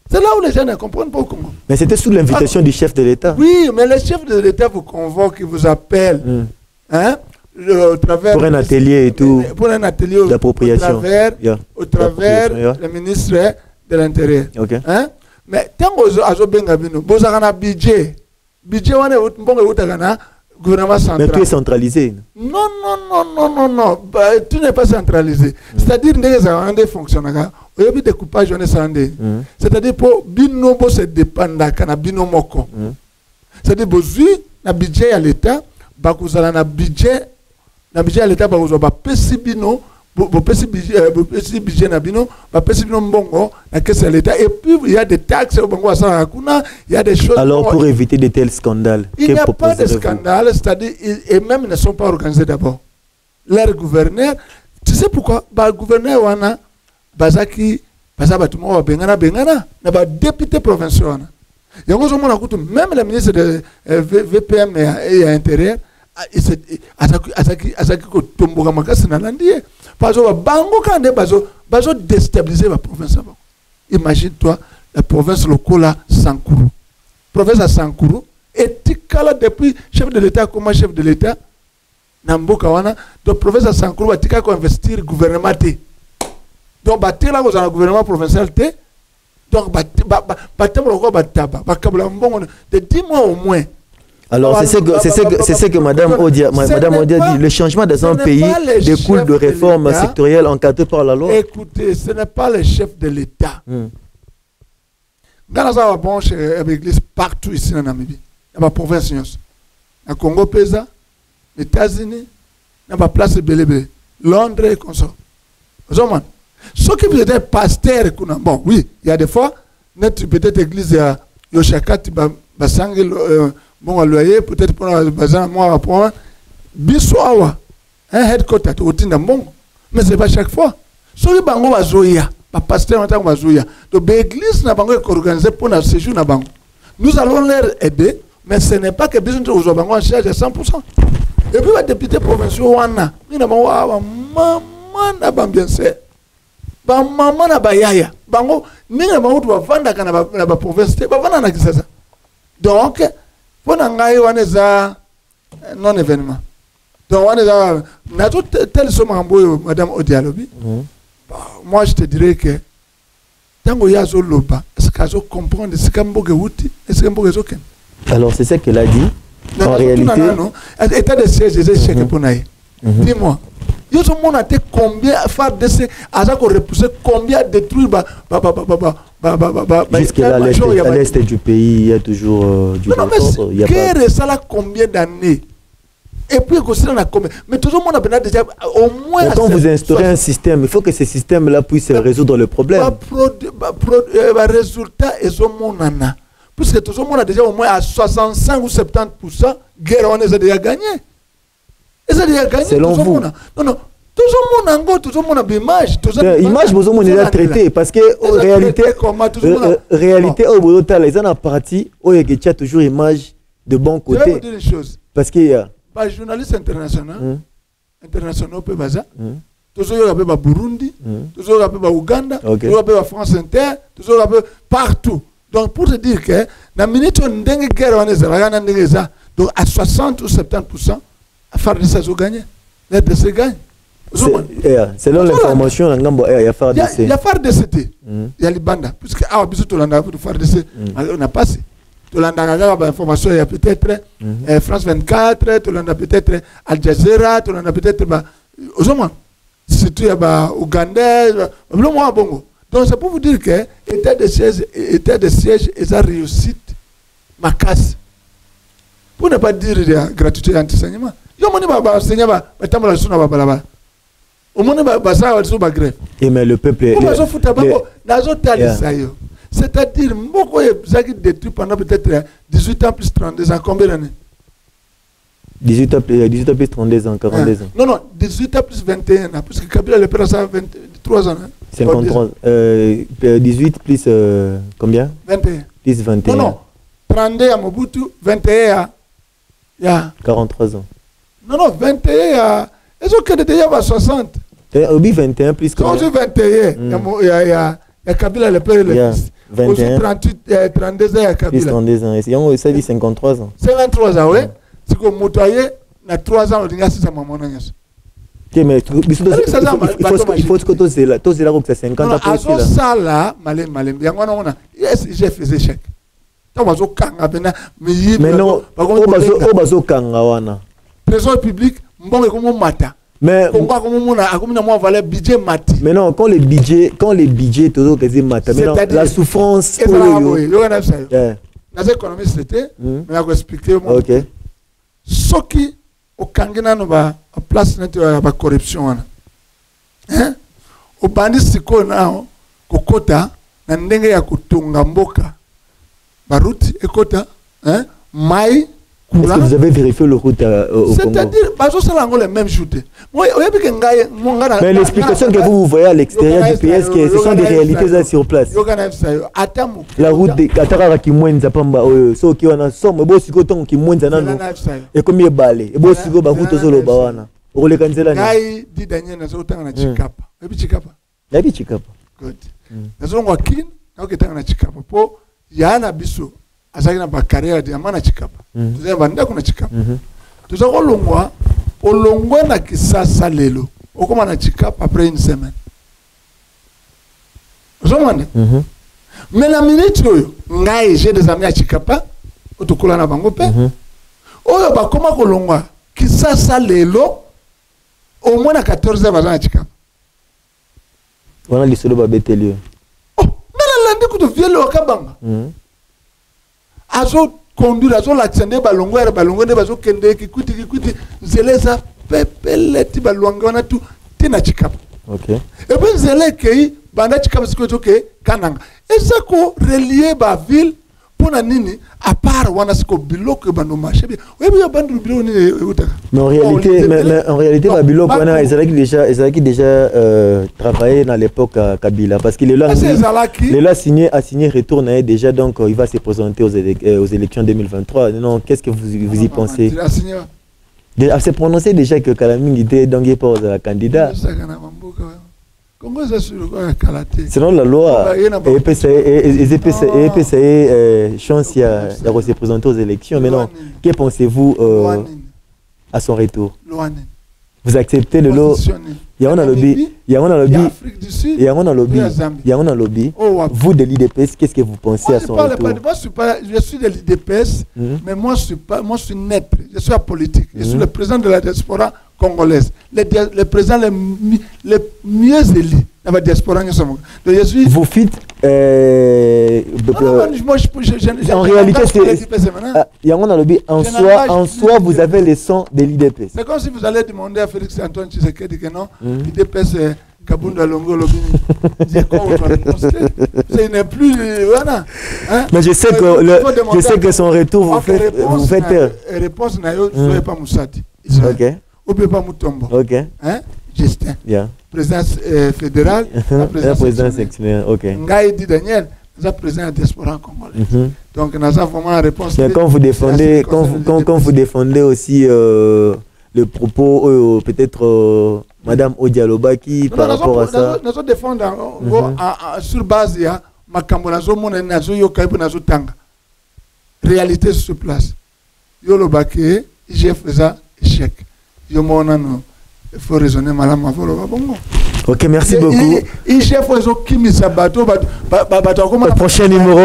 C'est là où les gens ne comprennent pas comment. Mais c'était sous l'invitation du chef de l'État. Oui, mais le chef de l'État vous convoque, il vous appelle, hein, au travers pour un atelier et tout. Pour un atelier d'appropriation. Au travers le ministre de l'Intérieur. Ok. Hein? Mais tant que vous avez un budget. Budget gouvernement central. Mais tout est centralisé. Non. Tout n'est pas centralisé. C'est-à-dire que les gens fonctionnent Il y a des découpages, on est sandé. C'est-à-dire pour binobo se dépendre kana binomoko. C'est-à-dire besoin na budget à l'État, bakuzala na budget à l'État bakuzwa ba pesi bino, bo pesi budget na bino, ba pesi bino mbongo na caisse à l'État et puis il y a des taxes au bongo ça hakuna, il y a des choses. Alors pour éviter de tels scandales, il n'y a pas de scandale, c'est-à-dire et même ils ne sont pas organisés d'abord. Leur gouverneur, tu sais pourquoi? Ba gouverneur wana bazaki bazabatumo wa bengana na ba député provincial. Yango zo mona kutu même le ministre de VPM et intérieur azaki ko tomboka makasi na landie parce que bango kande bazo déstabiliser la province. Imagine-toi la province locale Sankuru. Province à Sankuru etikala depuis chef de l'État comme chef de l'État na mboka wana donc province à Sankuru batika ko investir gouvernement té. Donc batela ko za gouvernement provincial té. Donc de 10 mois au moins. Alors c'est ce que Madame Odia dit. Le changement dans un pays découle de réformes sectorielles encadrées par la loi. Écoutez, ce n'est pas le chef de l'État. Dans la branche l'église partout ici en Namibie, dans la province, dans Congo Pesa, les États-Unis, dans la place de Bélébé, Londres et comme ça. Ceux qui étaient pasteurs, bon, oui, il y a des fois, peut-être l'église, le chakat, basangé, bon, loyer, peut-être pour le bazar, moi, pour Bissoawa, un headquarter, au Tindambon, mais ce n'est pas chaque fois. Ceux qui bango bazoya, pasteur, en tant que bazoya, donc l'église n'a pas organisé pour notre séjour na bango. Nous allons leur aider, mais ce n'est pas que besoin de vous en charge à 100%. Et puis, les députés provinciaux, nous avons maman n'a pas bien fait. Ba maman na ba yaya bango ninga bango tu bavanda kana ba province te bavanda na kisasa donc pona ngai waneza non événement donc waneza na tout tel somambo madame Odialobi moi je te dirais que tango yazo loba est-ce qu'azo comprendre ce kamboge wuti est-ce kamboge zoken. Alors c'est ça qu'elle a dit en réalité état de siège des échecs pour naï dis-moi. Yo tout le monde a été combien faire de ces à repousser combien détruire jusqu'à l'est du pays il y a toujours du retard. Il y a pas ça là combien d'années et puis on a combien mais tout le monde a déjà au moins quand vous instaurez un système il faut que ce système là puisse résoudre le problème. Résultat et au monde puisque tout le monde a déjà au moins à 65 ou 70% guerre on a déjà gagné. Selon vous. Non, tout le monde a des images. Image, vous avez traité parce que réalité, les gens parti, il y a toujours image de bon côté. Je vais vous dire une chose. Parce qu'il y a. Les journalistes internationaux peuvent baza. Toujours il y a Burundi, toujours il y a Ouganda, toujours il y a France Inter, toujours il y a partout. Donc pour te dire que la minute où on a une guerre, donc à 60 ou 70%. FARDC a gagné. L'RDC gagne. Selon l'information, il y a FARDC. Il y a FARDC. Il y a Libanda. Puisque FARDC, on a passé. Tu as l'information, il y a peut-être France 24, tu as peut-être Al Jazeera, tu as peut-être. Surtout il y a Ouganda, Bongo. Donc c'est pour vous dire que l'état de siège est sa réussite, ma casse. Pour ne pas dire de la gratuité anti-enseignement. Mais le peuple c'est-à-dire que détruit pendant peut-être 18 ans plus 32 ans. Combien d'années? 18 ans plus 32 ans, 42 ans. Non, 18 ans plus 21 ans. Parce que Kabila le père a 23 ans. 53. 18 plus combien? 21. Plus 21. Non, 32 à Mobutu, 21 à 43 ans. Non, 21 est-ce que déjà à 60? Obi 21 plus combien? 21. Il y a Kabila le père et le fils. 21. 32 ans à Kabila. Plus 32 ans. Ça dit 53 ans. 53 ans, oui. C'est que Moutaye, il a 3 ans, il a 6 ans. Mais il faut que tu là, c'est 50 ans. Non, ça là, malin. J'ai fait des chèques. Mais non, Obazo Kangawana. Trésor public, bon, comme mata. Mais non, quand les budgets, tout la souffrance. Dans l'économie, c'était, mais je vais expliquer. Ok. Ce qui, au Kangina, nous va place la corruption. Hein? Au bandit, c'est qu'on a, au Kota, n'endenge ya kutunga mboka. Baruti, ekota, hein? Mai. Est-ce que vous avez vérifié le route au Congo? C'est-à-dire, c'est les mêmes joutes. Mais l'explication que vous voyez à l'extérieur du pays, ce sont des réalités là sur place. La route de Katara qui moine Zapamba, ceux qui ont un somme, beau psychoton qui moine Zanano, et comme il est balé, et beau psycho Bahuto Solo Bawana. Ou les Kanzela. Gai dit Daniel Nazotang na Chikapa. Ebi Chikapa. Ebi Chikapa. Good. Nazongo kin, na oketanga na Chikapa. Po yana biso. Azaki na bakaria di amana Chikapa. Tuze banda kuna Chikapa. Tuza kolongwa, olongwa na kisasa lelo. Okoma na Chikapa après une semaine. Zomane. Mais la minute oyo, ngai j'ai des amis à Chikapa, otokola na bango pe. Oyo ba koma kolongwa kisasa lelo au moins à 14 heures à Chikapa. On a l'issue de Babetelieu. Oh, mais la lande que tu viens le Kabanga. Azo conduire, azo l'accender balongo de bazo kende qui kuti zeleza pepeleti balongo na tout tina Chikapa. OK. Et puis zele kei banda Chikapa siko ke kananga. Et ça ko relier ba ville pour nini à part wana siko biloko bando marché bien. Oui bien bando biloko ni utaka. Mais en réalité Babiloko wana Ezalaki déjà travaillé dans l'époque Kabila parce qu'il est là a signé retour déjà donc il va se présenter aux élections 2023. Non, qu'est-ce que vous y pensez? Il a s'est prononcé déjà que Kalaming était donc pour la candidat. Selon la loi, chance de se présenter aux élections. Mais non, que pensez-vous à son retour? Vous acceptez le lot? Il y a un lobby. Vous de l'IDPS, qu'est-ce que vous pensez à son retour? Je suis de l'IDPS, mais moi je suis net. Je suis apolitique. Je suis le président de la diaspora congolaise. Le président le mieux élu dans la diaspora. Vous faites. En réalité, en soi, vous avez les sons de l'IDPS. C'est comme si vous allez demander à Félix Antoine Tshisekedi que non, l'IDPS est Kabunda Longo Lobi. Ce n'est plus. Voilà. Mais je sais que son retour vous fait peur. Réponse n'a pas Moussati. Ok. Ou pas Moutombo. Ok. Justin. Présidence fédérale. La présidence sectionnaire. Ok. Ngaï dit Daniel, nous avons président de la diaspora congolaise. Donc nous avons vraiment la réponse. Mais quand vous défendez aussi le propos, peut-être Madame Odialobaki par rapport à ça. Nous avons défendu sur base de Makambo Nazo Mona Nazo Yokaibu Nazo Tanga. Réalité sur place. Yolobaki, j'ai fait ça, échec. Yomonano. Il faut raisonner malama bongo. Ok, merci beaucoup. Le prochain numéro,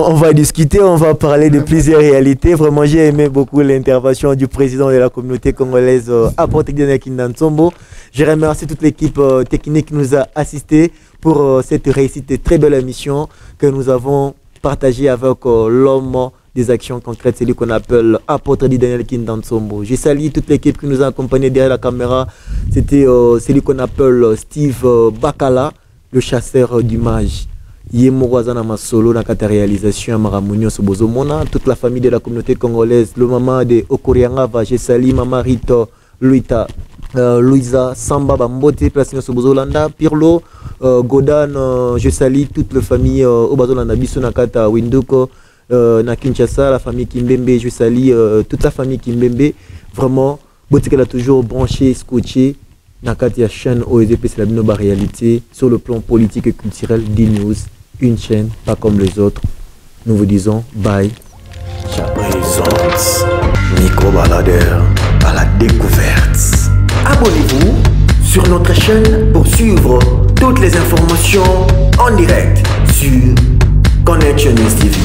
on va discuter, on va parler de plusieurs réalités. Vraiment, j'ai aimé beaucoup l'intervention du président de la communauté congolaise à Porte-Daniel Kindansombo. Je remercie toute l'équipe technique qui nous a assisté pour cette réussite, très belle émission que nous avons partagée avec l'homme des actions concrètes, c'est lui qu'on appelle apôtre Daniel Kindansombo. Je salue toute l'équipe qui nous a accompagnés derrière la caméra. C'était celui qu'on appelle Steve Bakala, le chasseur d'images. Yemouazana Masolo, dans la réalisation à Maramounio Sobozomona, toute la famille de la communauté congolaise, le maman de Okoriangava, je salue maman Rito, Luita, Louisa, Samba Bambote, Placino Sobozolanda, Pirlo, Godan, je salue toute la famille Obazolanda, Biso Nakata, Winduko. Na Kinshasa, la famille Kimbembe, je salue toute la famille Kimbembe. Vraiment, Botika a toujours branché, scotché. Nakati a chaîne OEDP, c'est la nouvelle réalité sur le plan politique et culturel d'E-News. Une chaîne, pas comme les autres. Nous vous disons bye. Ciao. Présente Nico Baladeur à la découverte. Abonnez-vous sur notre chaîne pour suivre toutes les informations en direct sur Connection News TV.